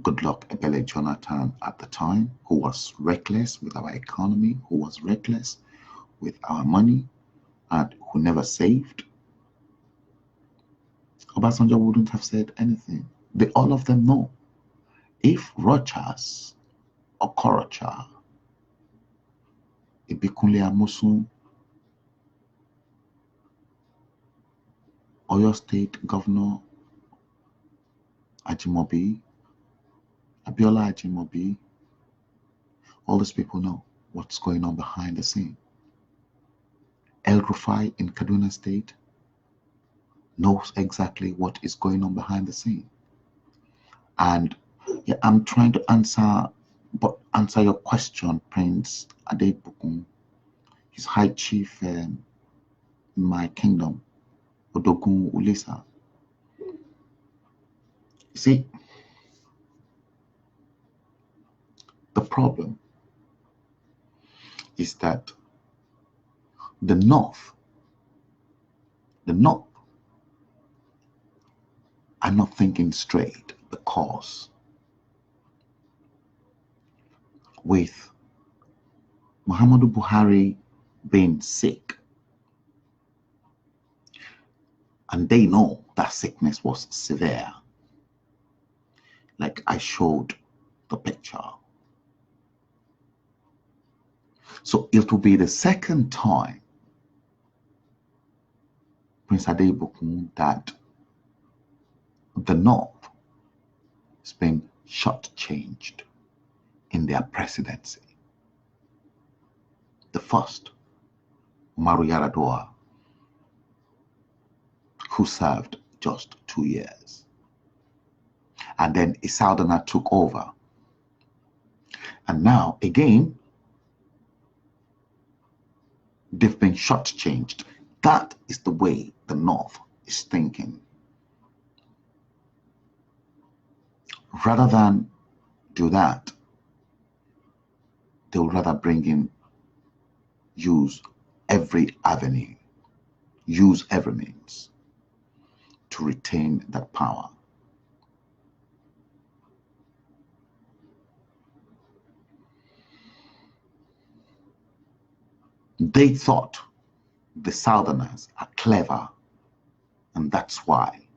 Goodluck Ebele Jonathan at the time, who was reckless with our economy, who was reckless with our money, and who never saved. Obasanjo wouldn't have said anything. All of them know. If Rochas or Korocha, Ibikunle Amosun, Oyo State Governor Ajimobi, Abiola Ajimobi, all these people know what's going on behind the scene. El Rufai in Kaduna State knows exactly what is going on behind the scene. And yeah, I'm trying to answer your question, Prince Adebukun, his High Chief in my kingdom, Odogun Ulisa. You see, the problem is that the North are not thinking straight, because with Muhammadu Buhari being sick, and they know that sickness was severe, like I showed the picture. So it will be the second time, Prince Adebukun, that the North has been shortchanged in their presidency. The first, Umaru Yar'Adua, who served just 2 years. And then Issa Dana took over. And now, again, They've been shortchanged. That is the way the North is thinking. Rather than do that, they'll rather bring in, use every avenue, use every means to retain that power. They thought the Southerners are clever, and that's why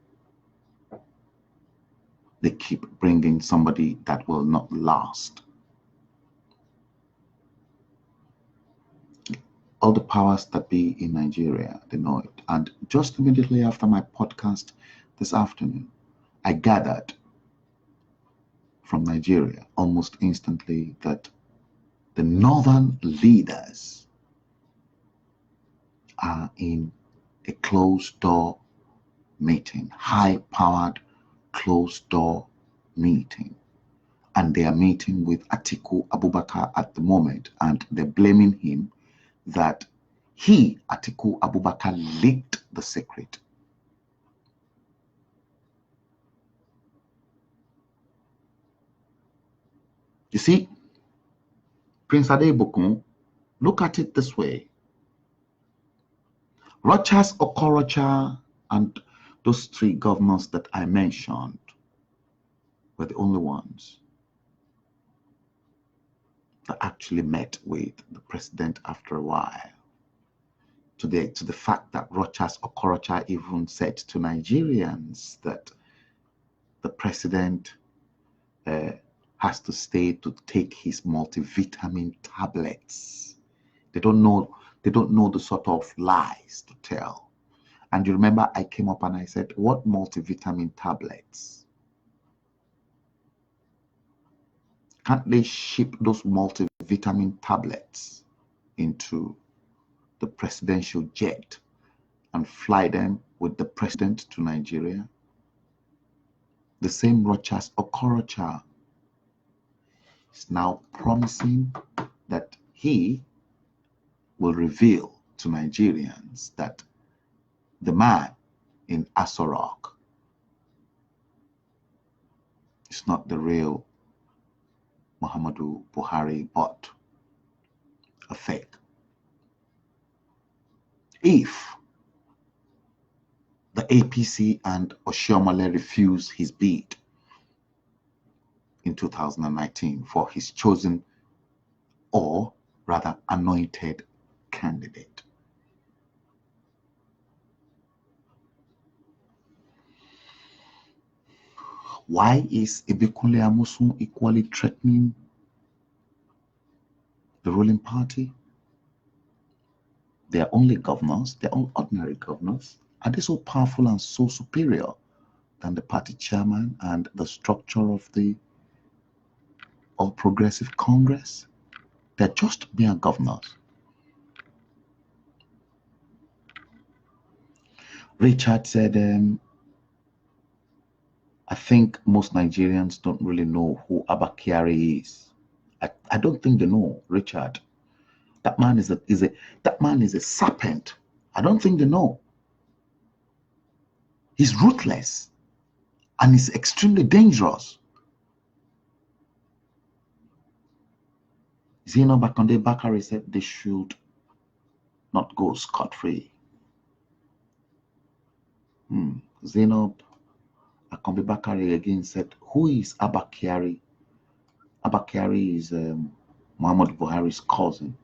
they keep bringing somebody that will not last. All the powers that be in Nigeria, they know it. And just immediately after my podcast this afternoon, I gathered from Nigeria almost instantly that the northern leaders are in a closed-door meeting, high-powered closed-door meeting. And they are meeting with Atiku Abubakar at the moment, and they're blaming him that he, Atiku Abubakar, leaked the secret. You see, Prince Adebokun, look at it this way. Rochas Okorocha and those three governors that I mentioned were the only ones that actually met with the president after a while. To the fact that Rochas Okorocha even said to Nigerians that the president has to stay to take his multivitamin tablets. They don't know the sort of lies to tell. And you remember I came up and I said, what multivitamin tablets? Can't they ship those multivitamin tablets into the presidential jet and fly them with the president to Nigeria? The same Rochas Okorocha is now promising that he will reveal to Nigerians that the man in Aso Rock is not the real Muhammadu Buhari, but a fake. If the APC and Oshiomhole refuse his bid in 2019 for his chosen, or rather anointed, candidate. Why is Ibikunle Amosun equally threatening the ruling party? They are only governors, they're all ordinary governors. Are they so powerful and so superior than the party chairman and the structure of the All Progressive Congress? They're just mere governors. Richard said, I think most Nigerians don't really know who Abba Kyari is. I don't think they know, Richard. That man is a serpent. I don't think they know. He's ruthless and he's extremely dangerous. Zeno Bakonde Bakari said they should not go scot-free. Zeno Bakonde Bakari again said, who is Abba Kyari? Abba Kyari is Muhammadu Buhari's cousin.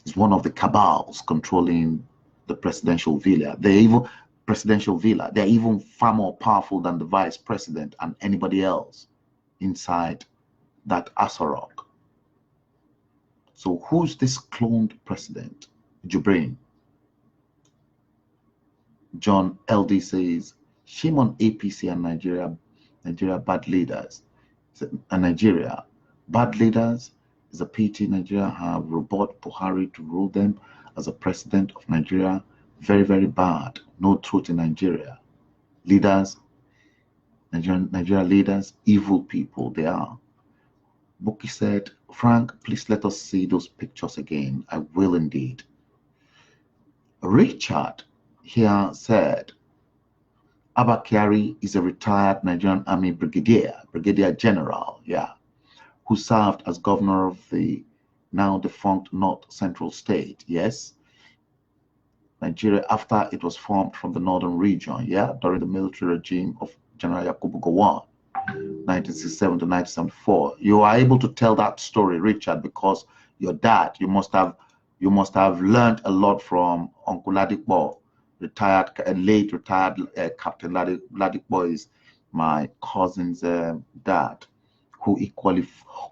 He's one of the cabals controlling the presidential villa. They're even far more powerful than the vice president and anybody else inside that Aso Rock. So who's this cloned president? Jubrain. John LD says, shame on APC and Nigeria bad leaders. And Nigeria bad leaders is a pity. Nigeria have Robert Buhari to rule them as a president of Nigeria. Very, very bad. No truth in Nigeria. Leaders, Nigeria leaders, evil people they are. Buki said, Frank, please let us see those pictures again. I will indeed. Richard here said, Abba Kyari is a retired Nigerian Army Brigadier General, yeah, who served as governor of the now defunct North Central State, yes, Nigeria, after it was formed from the northern region, yeah, during the military regime of General Yakubu Gowon, 1967 to 1974. You are able to tell that story, Richard, because your dad, you must have learned a lot from Uncle Ladipo, late retired Captain Ladipo is my cousin's dad, who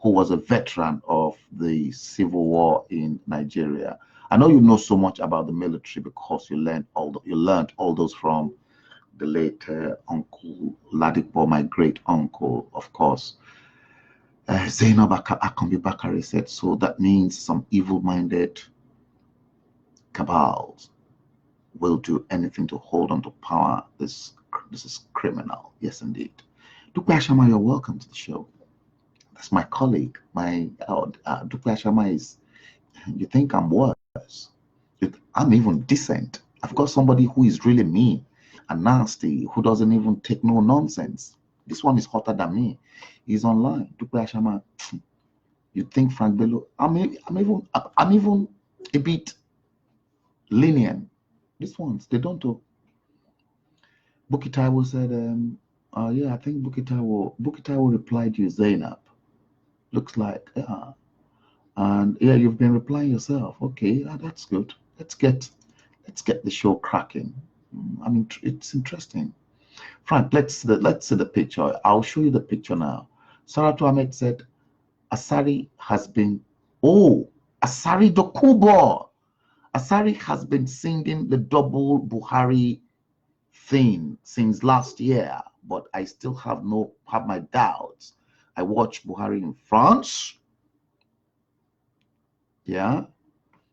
was a veteran of the civil war in Nigeria. I know you know so much about the military because you learned all those from the late Uncle Ladipo, my great uncle, of course. Zainab Akambi Bakari said, so that means some evil-minded cabals will do anything to hold on to power. This is criminal. Yes, indeed. Dupe Ashama, you're welcome to the show. That's my colleague. Dupe Ashama is, you think I'm worse. I'm even decent. I've got somebody who is really mean and nasty, who doesn't even take no nonsense. This one is hotter than me. He's online. Dupe Ashama, you think Frank Bello? I'm even a bit lenient. These ones, they don't do. Bukitaiwo said, yeah, I think Bukitaiwo replied to you, Zainab. Looks like, yeah. And yeah, you've been replying yourself. Okay, that's good. Let's get the show cracking. I mean, it's interesting. Frank, let's see the picture. I'll show you the picture now. Saratu Ahmed said, Asari has been, Asari Dokubo. Asari has been singing the double Buhari thing since last year, but I still have my doubts. I watched Buhari in France. Yeah,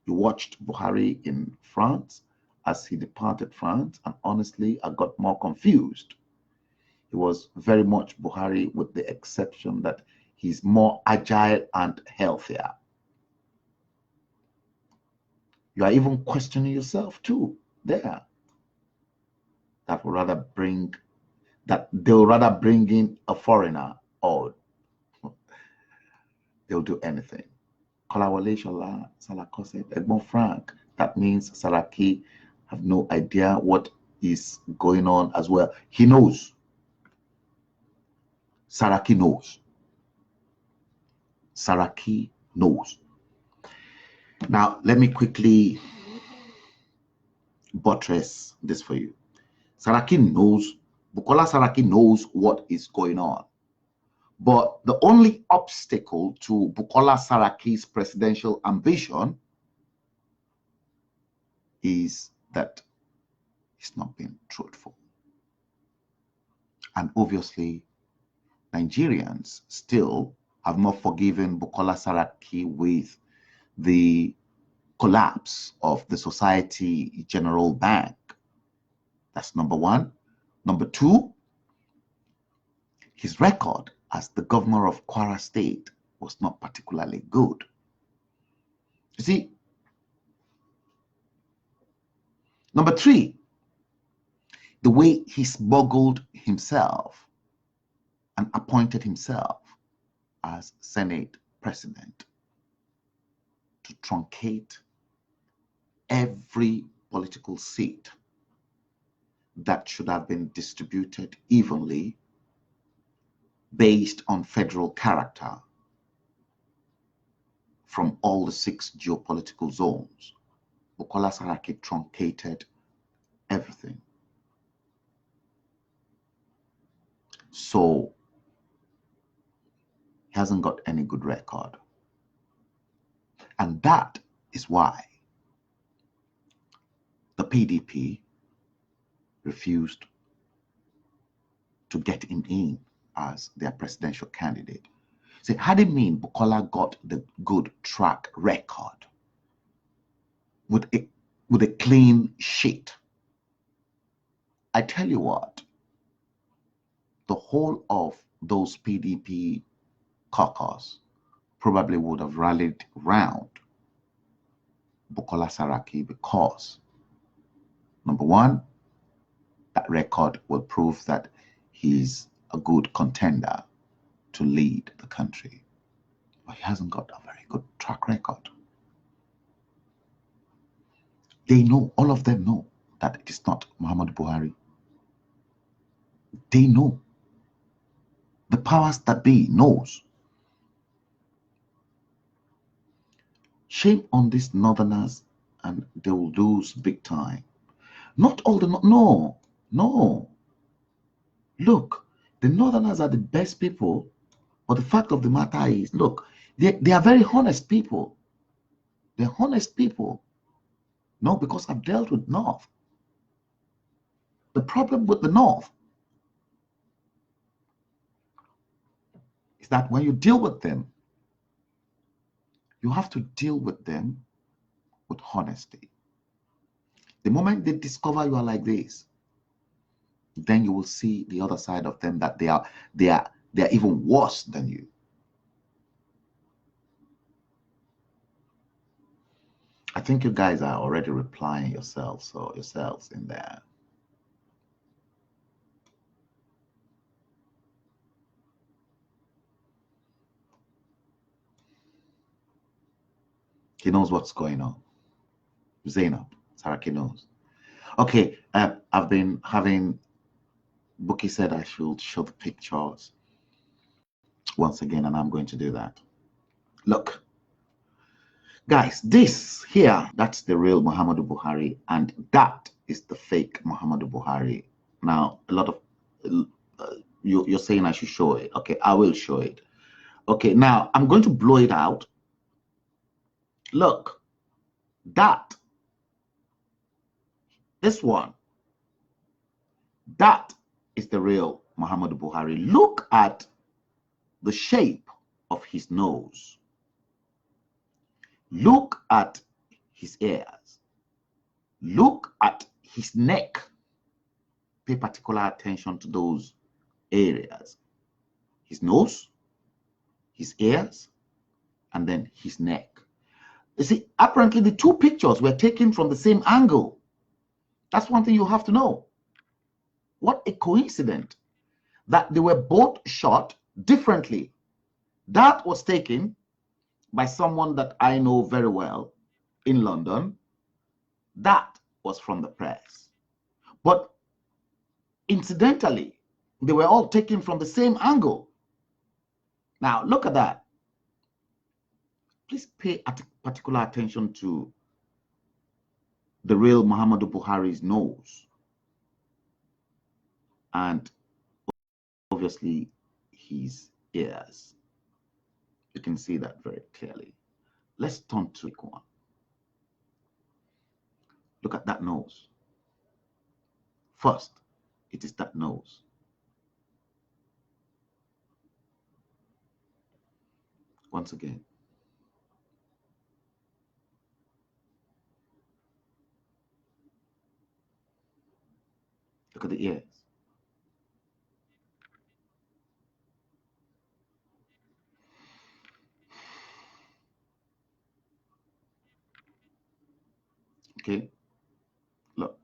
you watched Buhari in France as he departed France, and honestly, I got more confused. He was very much Buhari with the exception that he's more agile and healthier. You are even questioning yourself too there. They'll rather bring in a foreigner, or they'll do anything. Kolawole Shola Salako said, Egbon Frank, that means Saraki have no idea what is going on as well. He knows. Saraki knows. Saraki knows. Now, let me quickly buttress this for you. Saraki knows, Bukola Saraki knows what is going on. But the only obstacle to Bukola Saraki's presidential ambition is that he's not being truthful. And obviously, Nigerians still have not forgiven Bukola Saraki with the collapse of the Society General Bank. That's number one. Number two, his record as the governor of Kwara State was not particularly good. You see, number three, the way he smuggled himself and appointed himself as Senate President to truncate every political seat that should have been distributed evenly based on federal character from all the 6 geopolitical zones. Bukola Saraki truncated everything. So he hasn't got any good record. And that is why the PDP refused to get him in as their presidential candidate. See, how do you mean Bukola got the good track record with a clean sheet? I tell you what, the whole of those PDP caucus probably would have rallied round Bukola Saraki because, number one, that record will prove that he's a good contender to lead the country. But he hasn't got a very good track record. They know, all of them know, that it is not Muhammadu Buhari. They know. The powers that be knows. Shame on these northerners, and they will lose big time. Not all the, no. Look, the northerners are the best people, but the fact of the matter is, look, they are very honest people. They're honest people. No, because I've dealt with North. The problem with the North is that when you deal with them, you have to deal with them with honesty. The moment they discover you are like this, then you will see the other side of them, that they are even worse than you. I think you guys are already replying yourselves in there. He knows what's going on. Zainab, Saraki knows. Okay, I've been having, Buki said I should show the pictures once again, and I'm going to do that. Look, guys, this here, that's the real Muhammadu Buhari, and that is the fake Muhammadu Buhari. Now, a lot of you're saying I should show it. Okay, I will show it. Okay, now I'm going to blow it out. Look, this one, that is the real Muhammadu Buhari. Look at the shape of his nose. Look at his ears. Look at his neck. Pay particular attention to those areas. His nose, his ears, and then his neck. You see, apparently the two pictures were taken from the same angle. That's one thing you have to know. What a coincidence that they were both shot differently. That was taken by someone that I know very well in London. That was from the press. But incidentally, they were all taken from the same angle. Now, look at that. Please pay particular attention to the real Muhammadu Buhari's nose. And obviously his ears. You can see that very clearly. Let's turn to one. Look at that nose. First, it is that nose. Once again. Look at the ears. Okay, look.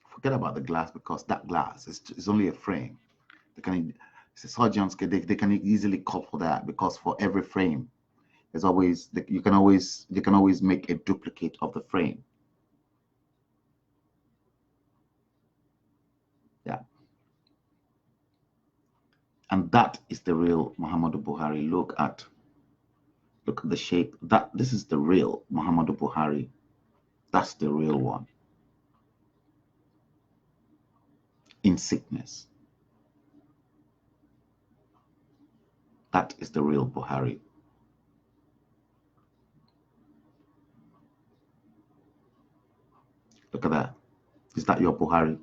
Forget about the glass, because that glass is only a frame. Surgeons they can easily couple that, because for every frame, there's always you can always make a duplicate of the frame. Yeah. And that is the real Muhammadu Buhari. Look at the shape. This is the real Muhammadu Buhari. That's the real one. In sickness. That is the real Buhari. Look at that. Is that your Buhari?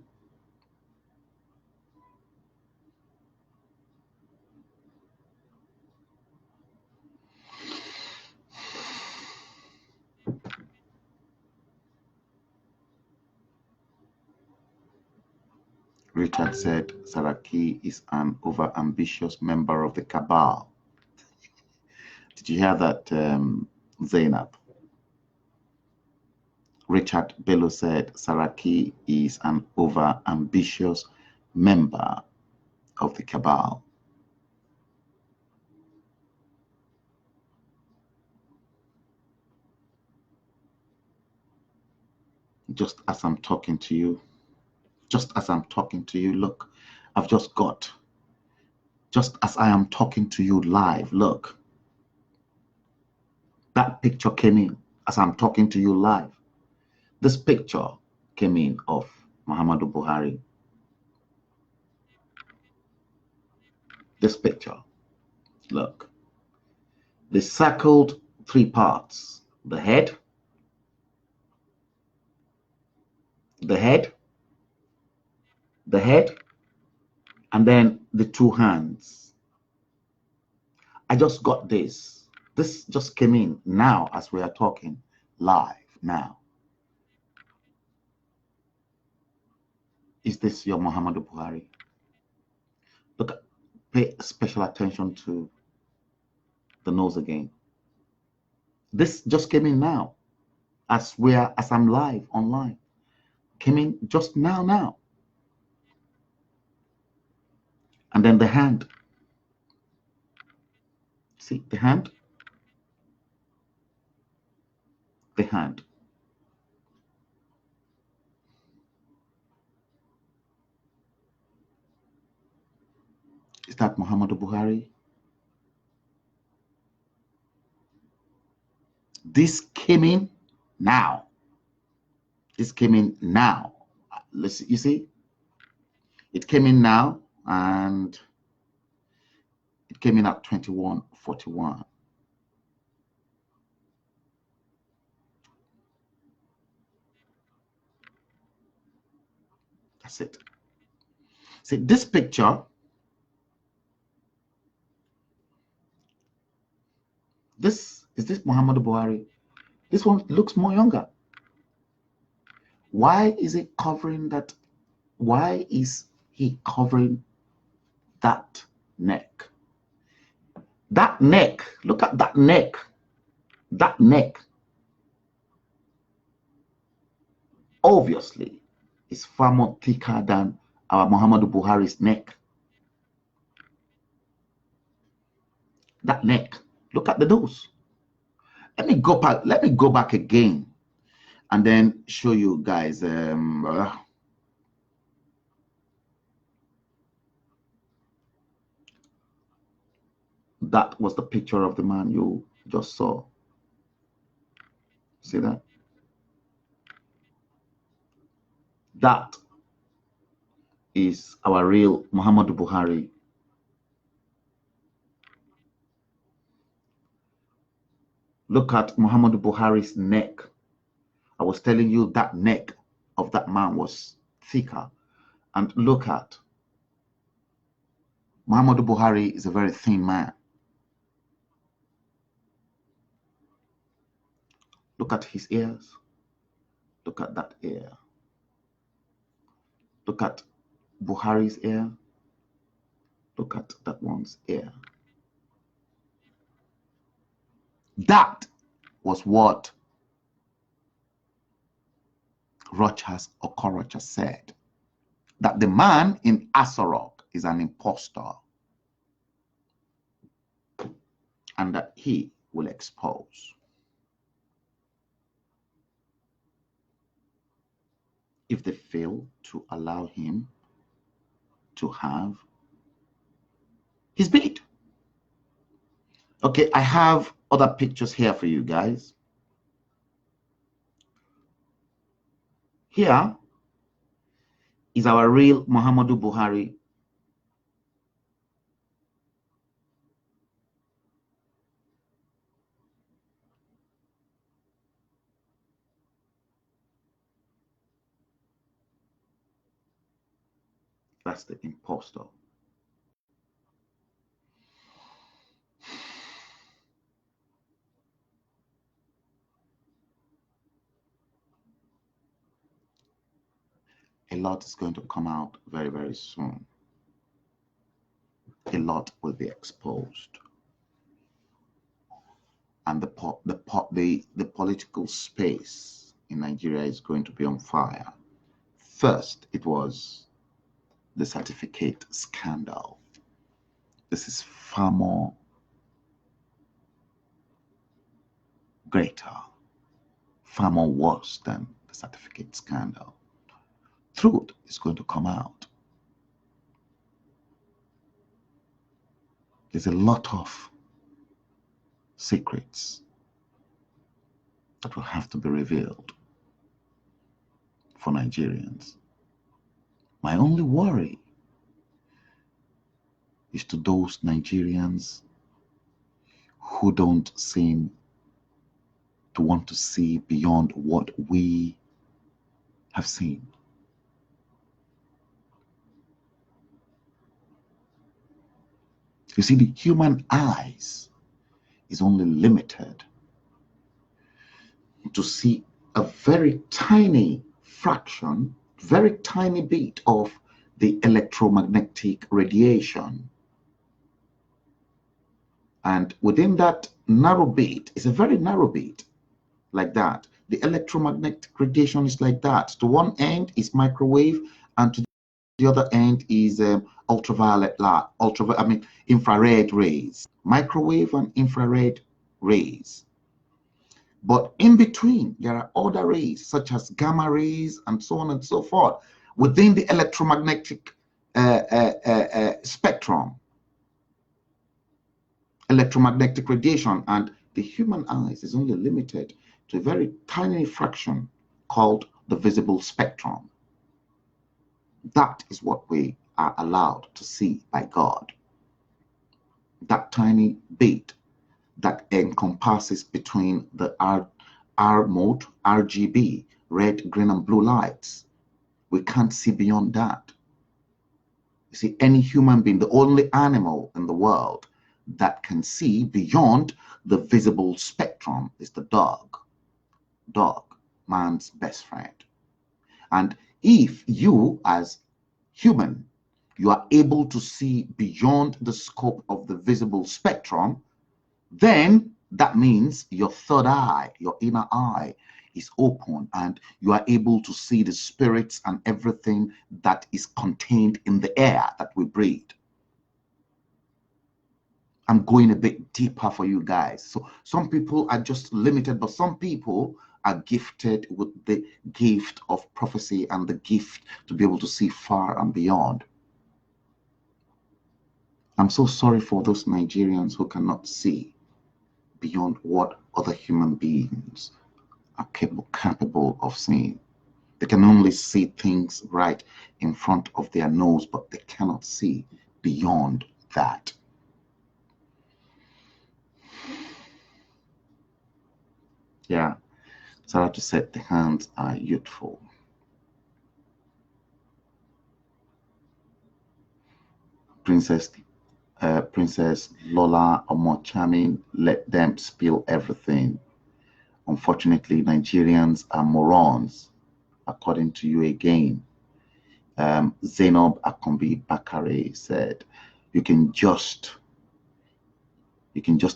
Richard said Saraki is an over-ambitious member of the cabal. Did you hear that, Zainab? Richard Bello said Saraki is an over-ambitious member of the cabal. Just as I'm talking to you, look, I've just got, just as I am talking to you live, look, that picture came in as I'm talking to you live. This picture came in of Muhammadu Buhari. This picture, look, they circled 3 parts: the head, the head, the head, and then the 2 hands. I just got this. This just came in now as we are talking live now. Is this your Muhammadu Buhari? Look, pay special attention to the nose again. This just came in now as I'm live online. Came in just now. And then the hand. See the hand? The hand. Is that Muhammadu Buhari? This came in now. This came in now. Let's see, you see? It came in now, and it came in at 21:41. That's it. See, this picture, is this Muhammadu Buhari? This one looks more younger. Why is it covering that? Why is he covering that neck? That neck, look at that neck. That neck, obviously, is far more thicker than our Muhammadu Buhari's neck. That neck, look at the nose. Let me go back again and then show you guys. That was the picture of the man you just saw. See that? That is our real Muhammadu Buhari. Look at Muhammadu Buhari's neck. I was telling you that neck of that man was thicker. And look at Muhammadu Buhari is a very thin man. Look at his ears. Look at that ear. Look at Buhari's ear. Look at that one's ear. That was what Rochas Okorocha said, that the man in Asorok is an impostor and that he will expose. If they fail to allow him to have his bid. Okay, I have other pictures here for you guys. Here is our real Muhammadu Buhari. That's the impostor. a lot is going to come out very, very soon. A lot will be exposed. And the political space in Nigeria is going to be on fire. First, it was the certificate scandal. This is far more greater, far more worse than the certificate scandal. Truth is going to come out. There's a lot of secrets that will have to be revealed for Nigerians. My only worry is to those Nigerians who don't seem to want to see beyond what we have seen. You see, the human eyes is only limited to see a very tiny fraction, very tiny bit of the electromagnetic radiation. And within that narrow bit, it's a very narrow bit like that. The electromagnetic radiation is like that. To one end is microwave, and to the other end is infrared rays. Microwave and infrared rays. But in between, there are other rays, such as gamma rays and so on and so forth, within the electromagnetic spectrum. Electromagnetic radiation, and the human eyes is only limited to a very tiny fraction called the visible spectrum. That is what we are allowed to see by God. That tiny bit that encompasses between the R mode, RGB, red, green, and blue lights. We can't see beyond that. You see, any human being, the only animal in the world that can see beyond the visible spectrum is the dog. Dog, man's best friend. And if you, as human, you are able to see beyond the scope of the visible spectrum, then that means your third eye, your inner eye, is open, and you are able to see the spirits and everything that is contained in the air that we breathe. I'm going a bit deeper for you guys. So some people are just limited, but some people are gifted with the gift of prophecy and the gift to be able to see far and beyond. I'm so sorry for those Nigerians who cannot see beyond what other human beings are capable of seeing. They can only see things right in front of their nose, but they cannot see beyond that. Yeah, Sarah to said the hands are youthful. Princess Lola Omochami, let them spill everything. Unfortunately, Nigerians are morons, according to you again. Zainab Akombi Bakare said, you can just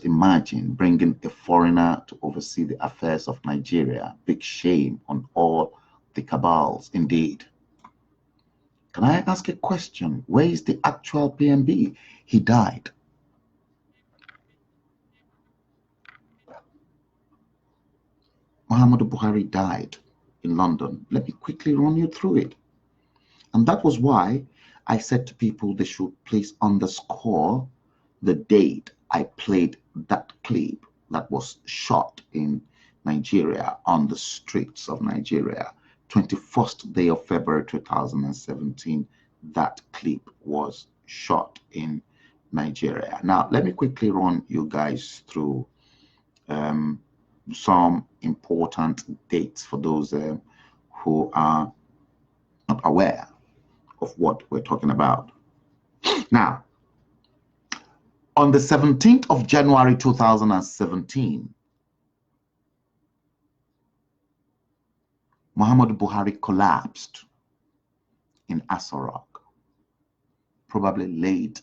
imagine bringing a foreigner to oversee the affairs of Nigeria. Big shame on all the cabals, indeed. Can I ask a question? Where is the actual PMB? He died. Muhammadu Buhari died in London. Let me quickly run you through it. And that was why I said to people they should please underscore the date I played that clip that was shot in Nigeria, on the streets of Nigeria. 21st day of February 2017, that clip was shot in Nigeria. Now, let me quickly run you guys through some important dates for those who are not aware of what we're talking about. Now, on the 17th of January 2017, Muhammadu Buhari collapsed in Aso Rock, probably late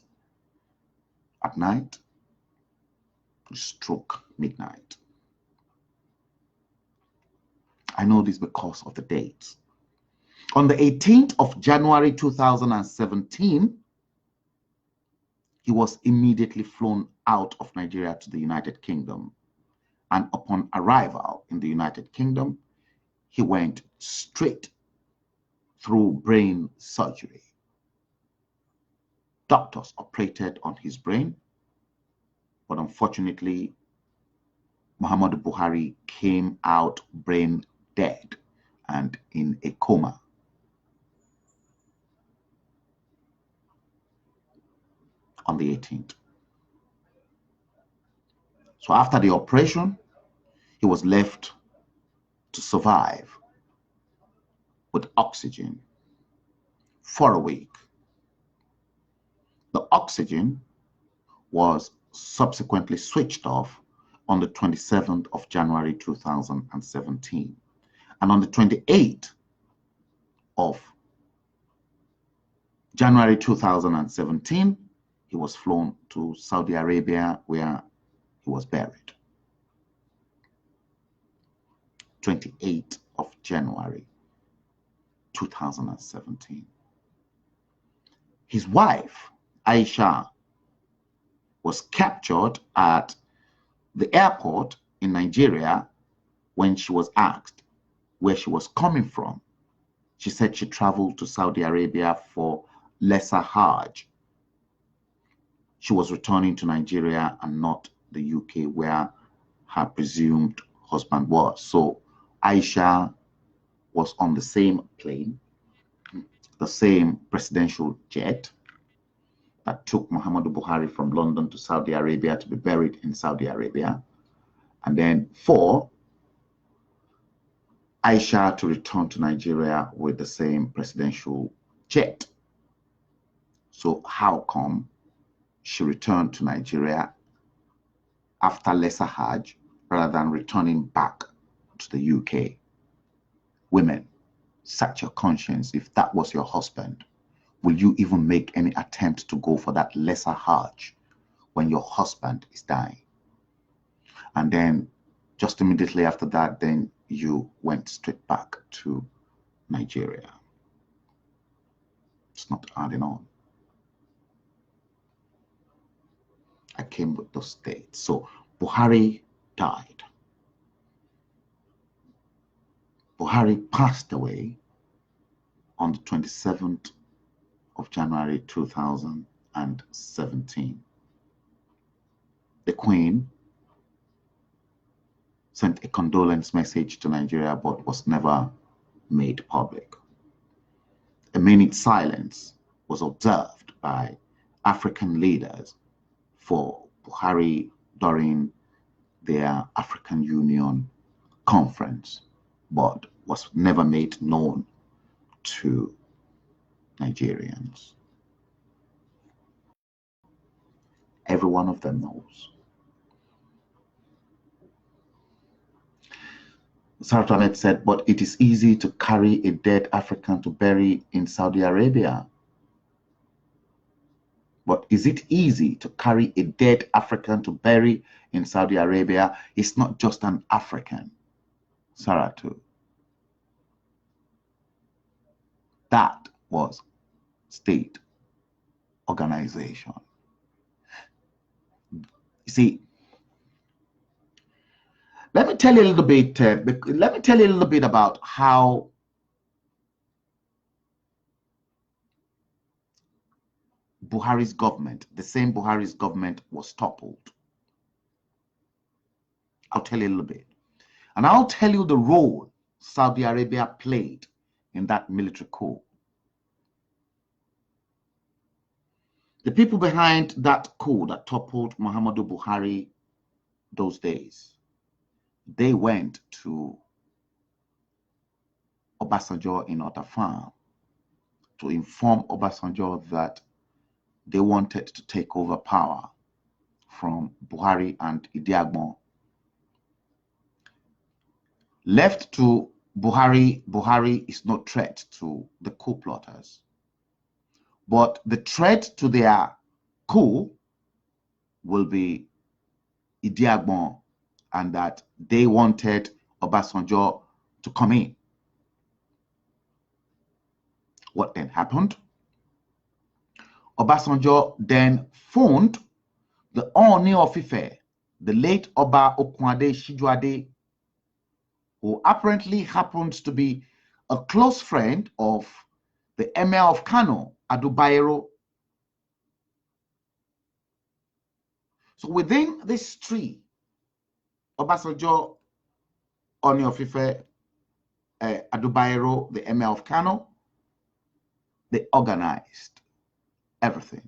at night, stroke midnight. I know this because of the dates. On the 18th of January 2017, he was immediately flown out of Nigeria to the United Kingdom. And upon arrival in the United Kingdom, he went straight through brain surgery. Doctors operated on his brain, but unfortunately, Muhammadu Buhari came out brain dead and in a coma. On the 18th. So after the operation, he was left to survive with oxygen for a week. The oxygen was subsequently switched off on the 27th of January 2017. And on the 28th of January 2017, he was flown to Saudi Arabia, where he was buried. 28th of January 2017. His wife, Aisha, was captured at the airport in Nigeria when she was asked where she was coming from. She said she traveled to Saudi Arabia for lesser Hajj. She was returning to Nigeria and not the UK, where her presumed husband was. So Aisha was on the same plane, the same presidential jet that took Muhammadu Buhari from London to Saudi Arabia to be buried in Saudi Arabia, and then for Aisha to return to Nigeria with the same presidential jet. So how come she returned to Nigeria after lesser Hajj rather than returning back to the UK? Women, search your conscience. If that was your husband, will you even make any attempt to go for that lesser Hajj when your husband is dying? And then just immediately after that, then you went straight back to Nigeria. It's not adding on. I came with those dates. So Buhari died. Buhari passed away on the 27th of January 2017. The Queen sent a condolence message to Nigeria, but was never made public. A minute silence was observed by African leaders for Buhari during their African Union conference, but was never made known to Nigerians. Every one of them knows. Sarat Ahmed said, but it is easy to carry a dead African to bury in Saudi Arabia. But is it easy to carry a dead African to bury in Saudi Arabia? It's not just an African, Saratu. That was state organization. You see, let me tell you a little bit. Let me tell you a little bit about how Buhari's government, the same Buhari's government, was toppled. I'll tell you a little bit, and I'll tell you the role Saudi Arabia played in that military coup. The people behind that coup that toppled Muhammadu Buhari those days, they went to Obasanjo in Otafan to inform Obasanjo that they wanted to take over power from Buhari and Idi Agbon. Left to Buhari, Buhari is no threat to the coup plotters. But the threat to their coup will be Idiagbon, and that they wanted Obasanjo to come in. What then happened? Obasanjo then phoned the Ooni of Ife, the late Oba Okwade Shijuade, who apparently happens to be a close friend of the Emir of Kano, Adu Bayero. So within this tree, Obasanjo, Ooni of Ife, Adu Bayero, the Emir of Kano, they organized everything.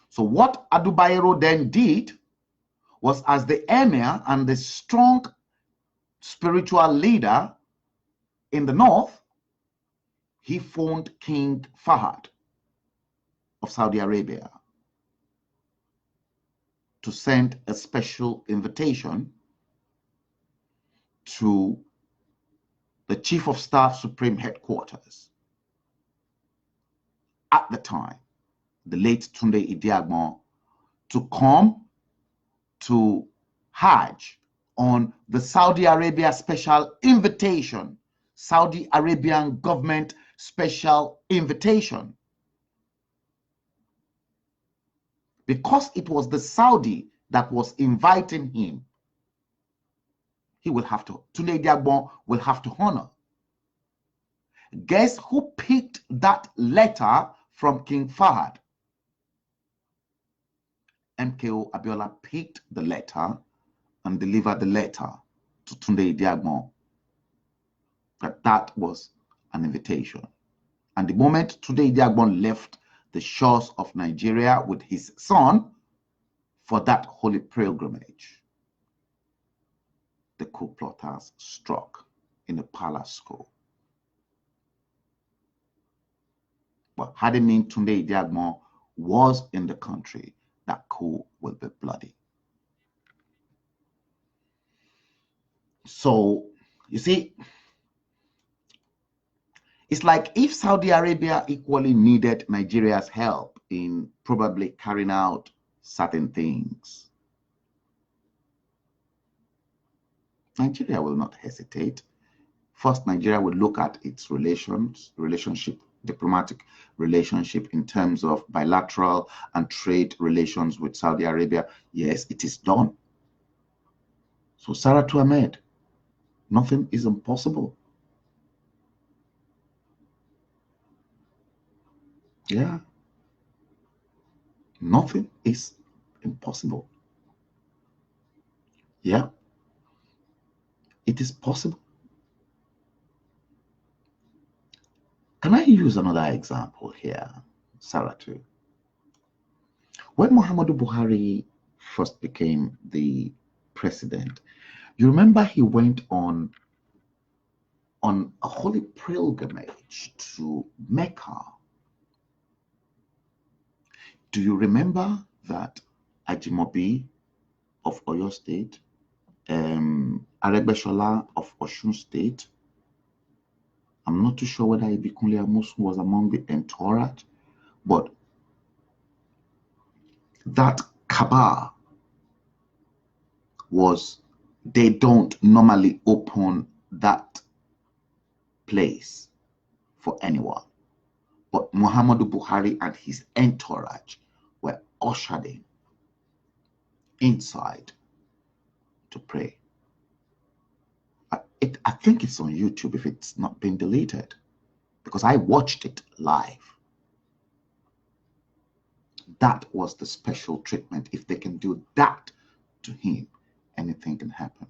So what Adu Bayero then did was, as the Emir and the strong spiritual leader in the north, he phoned King Fahad of Saudi Arabia to send a special invitation to the Chief of Staff Supreme Headquarters at the time, the late Tunde Idiagbon, to come to Hajj on the Saudi Arabia special invitation, Saudi Arabian government special invitation. Because it was the Saudi that was inviting him, he will have to, Tunde Idiagbon will have to honor. Guess who picked that letter from King Fahad? MKO Abiola picked the letter and delivered the letter to Tunde Idiagbon that was an invitation. And the moment Tunde Idiagbon left the shores of Nigeria with his son for that holy pilgrimage, the coup plotters struck in the palace school. But had it meant Tunde Idiagbon was in the country, that coup will be bloody. So, you see, it's like if Saudi Arabia equally needed Nigeria's help in probably carrying out certain things, Nigeria will not hesitate. First, Nigeria will look at its relationship, diplomatic relationship in terms of bilateral and trade relations with Saudi Arabia. Yes, it is done. So Saratu Ahmed, nothing is impossible. Yeah. Nothing is impossible. Yeah. It is possible. Can I use another example here, Saratu? When Muhammadu Buhari first became the president, you remember he went on a holy pilgrimage to Mecca. Do you remember that Ajimobi of Oyo State, Aregbesola of Osun State, I'm not too sure whether Ibikunle Amosun was among the entourage, but that cabal was, they don't normally open that place for anyone. But Muhammadu Buhari and his entourage were ushered in inside to pray. I think it's on YouTube if it's not been deleted, because I watched it live. That was the special treatment. If they can do that to him, anything can happen.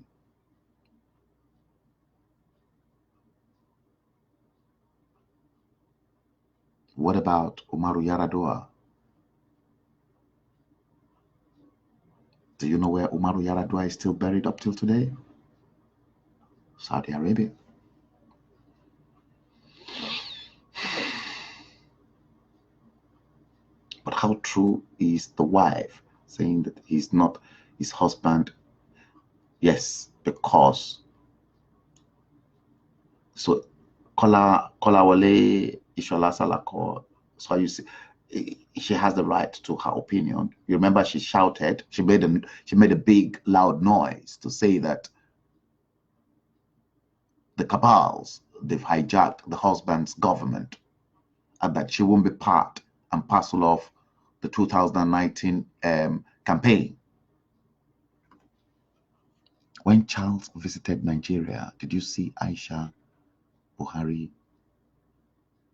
What about Umaru Yaradua? Do you know where Umaru Yaradua is still buried up till today? Saudi Arabia. But how true is the wife saying that he's not his husband? Yes, because so Kolawole Ishola Salako So you see, she has the right to her opinion. You remember she shouted, she made a big loud noise to say that the cabals, they've hijacked the husband's government, and that she won't be part and parcel of the 2019 campaign. When Charles visited Nigeria, did you see Aisha Buhari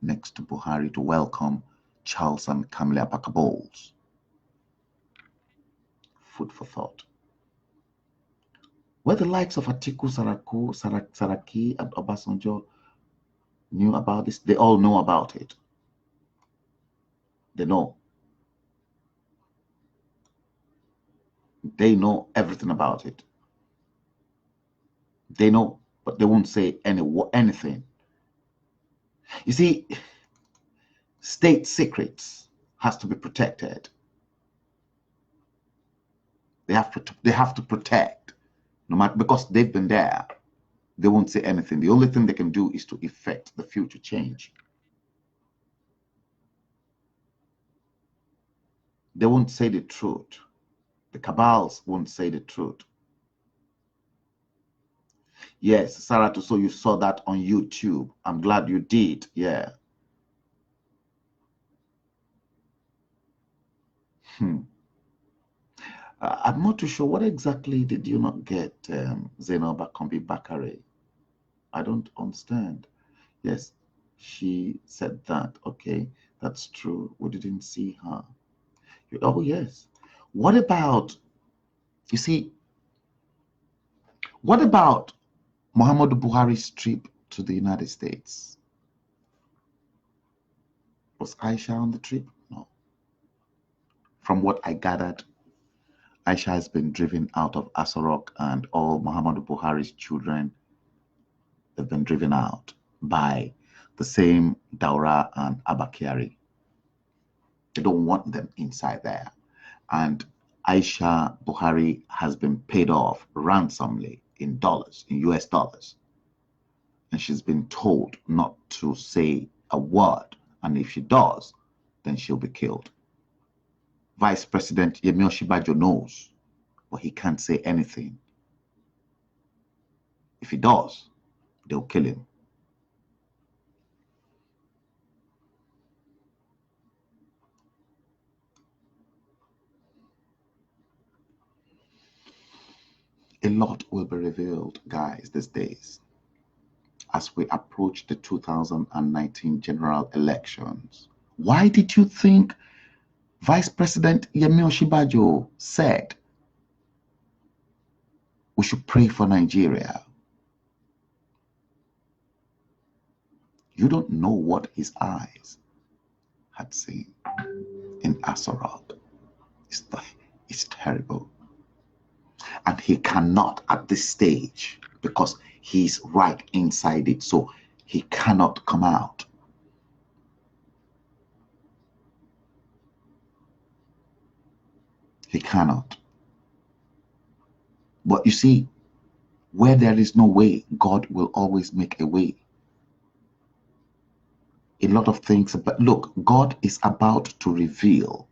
next to Buhari to welcome Charles and Camilla Parker Bowles? Food for thought. Where the likes of Atiku Saraki and Obasanjo knew about this, they all know about it. They know. They know everything about it. They know, but they won't say anything. You see, state secrets has to be protected. They have to protect, no matter, because they've been there. They won't say anything. The only thing they can do is to effect the future change. They won't say the truth. The cabals won't say the truth. Yes, Saratu, so you saw that on YouTube. I'm glad you did. Yeah. I'm not too sure. What exactly did you not get, Zainab Akombi Bakare? I don't understand. Yes, she said that. Okay, that's true. We didn't see her. Oh, yes. What about, you see, what about Muhammadu Buhari's trip to the United States? Was Aisha on the trip? No. From what I gathered, Aisha has been driven out of Asorok, and all Muhammadu Buhari's children have been driven out by the same Daura and Abakari. They don't want them inside there. And Aisha Buhari has been paid off ransomly in dollars, in US dollars. And she's been told not to say a word. And if she does, then she'll be killed. Vice President Yemi Osinbajo knows, but he can't say anything. If he does, they'll kill him. A lot will be revealed, guys, these days as we approach the 2019 general elections. Why did you think Vice President Yemi Osinbajo said we should pray for Nigeria? You don't know what his eyes had seen in Asorok. It's terrible. And he cannot at this stage, because he's right inside it, so he cannot come out. He cannot. But you see, where there is no way, God will always make a way. A lot of things, but look, God is about to reveal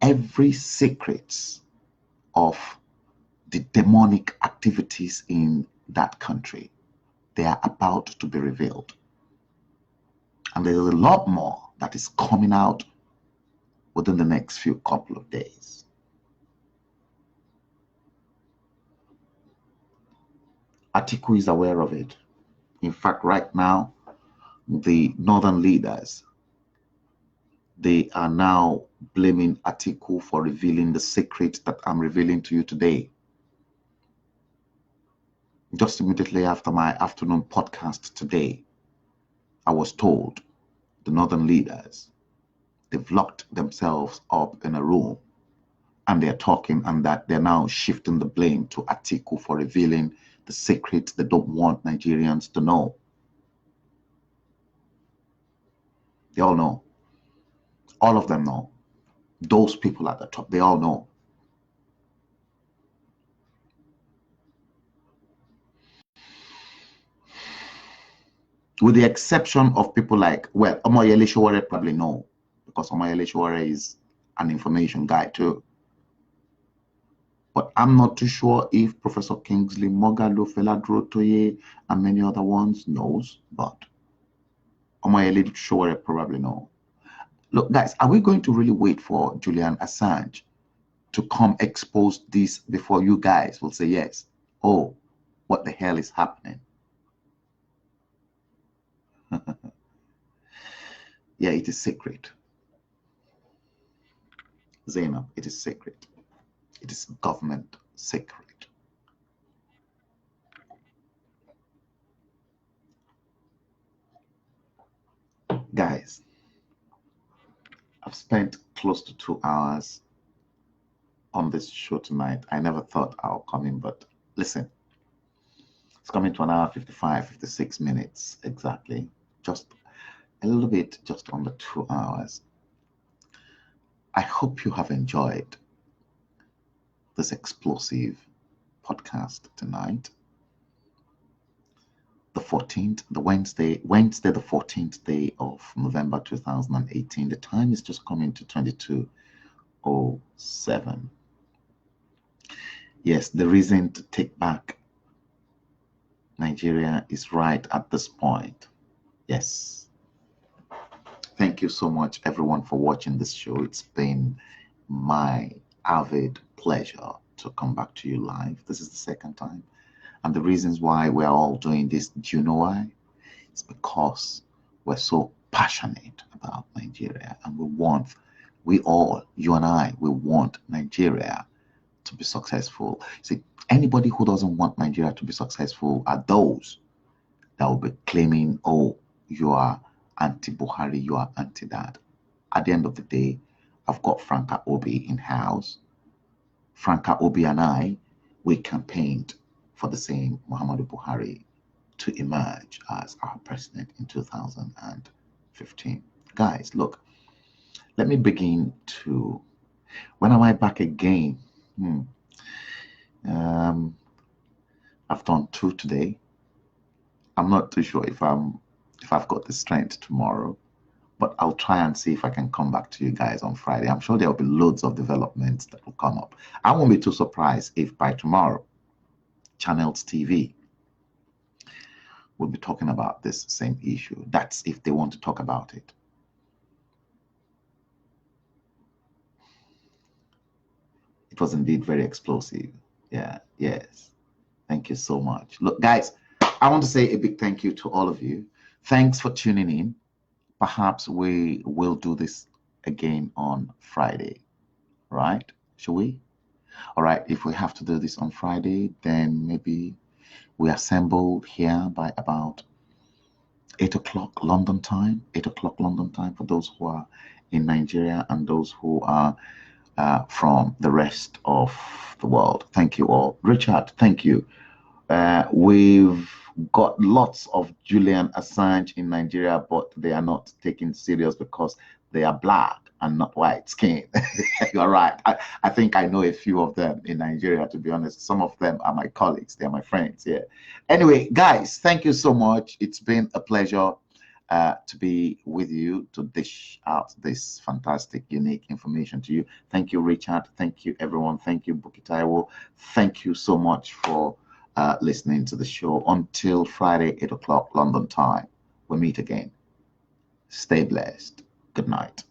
every secret of the demonic activities in that country. They are about to be revealed. And there's a lot more that is coming out within the next few couple of days. Atiku is aware of it. In fact, right now, the northern leaders, they are now blaming Atiku for revealing the secret that I'm revealing to you today. Just immediately after my afternoon podcast today, I was told the northern leaders, they've locked themselves up in a room and they're talking, and that they're now shifting the blame to Atiku for revealing the secret they don't want Nigerians to know. They all know. All of them know. Those people at the top, they all know. with the exception of people like, well, Omoyele Sowore probably no, because Omoyele Sowore is an information guy too. But I'm not too sure if Professor Kingsley Moghalu, Fela Durotoye, and many other ones knows, but Omoyele Sowore probably no. Look, guys, are we going to really wait for Julian Assange to come expose this before you guys will say yes? Oh, what the hell is happening? Yeah, it is secret. Zainab, it is secret. It is government secret. Guys, I've spent close to 2 hours on this show tonight. I never thought I'll come in, but listen, it's coming to an hour 55, 56 minutes exactly. Just a little bit, just under 2 hours. I hope you have enjoyed this explosive podcast tonight. The 14th, the Wednesday the 14th day of November 2018. The time is just coming to 22:07. Yes, the reason to take back Nigeria is right at this point. Yes. Thank you so much, everyone, for watching this show. It's been my avid pleasure to come back to you live. This is the second time. And the reasons why we're all doing this, do you know why? It's because we're so passionate about Nigeria, and we all, you and I, we want Nigeria to be successful. See, anybody who doesn't want Nigeria to be successful are those that will be claiming, oh, you are anti-Buhari, you are anti-that. At the end of the day, I've got Franca Obi in house. Franca Obi and I, we campaigned for the same Muhammadu Buhari to emerge as our president in 2015. Guys, look, let me begin to, when am I back again? I've done 2 today. I'm not too sure if I've got the strength tomorrow, but I'll try and see if I can come back to you guys on Friday. I'm sure there'll be loads of developments that will come up. I won't be too surprised if by tomorrow, Channels TV will be talking about this same issue. That's if they want to talk about it. It was indeed very explosive. Yeah, yes. Thank you so much. Look, guys, I want to say a big thank you to all of you. Thanks for tuning in. Perhaps we will do this again on Friday, right? Shall we? All right, if we have to do this on Friday, then maybe we assemble here by about 8 o'clock London time, 8 o'clock London time for those who are in Nigeria and those who are from the rest of the world. Thank you all. Richard, thank you. We've got lots of Julian Assange in Nigeria, but they are not taken serious because they are black and not white skinned. You're right. I think I know a few of them in Nigeria, to be honest. Some of them are my colleagues. They're my friends. Yeah. Anyway, guys, thank you so much. It's been a pleasure to be with you, to dish out this fantastic, unique information to you. Thank you, Richard. Thank you, everyone. Thank you, Bukitaiwo. Thank you so much for listening to the show. Until Friday, 8 o'clock London time, we'll meet again. Stay blessed. Good night.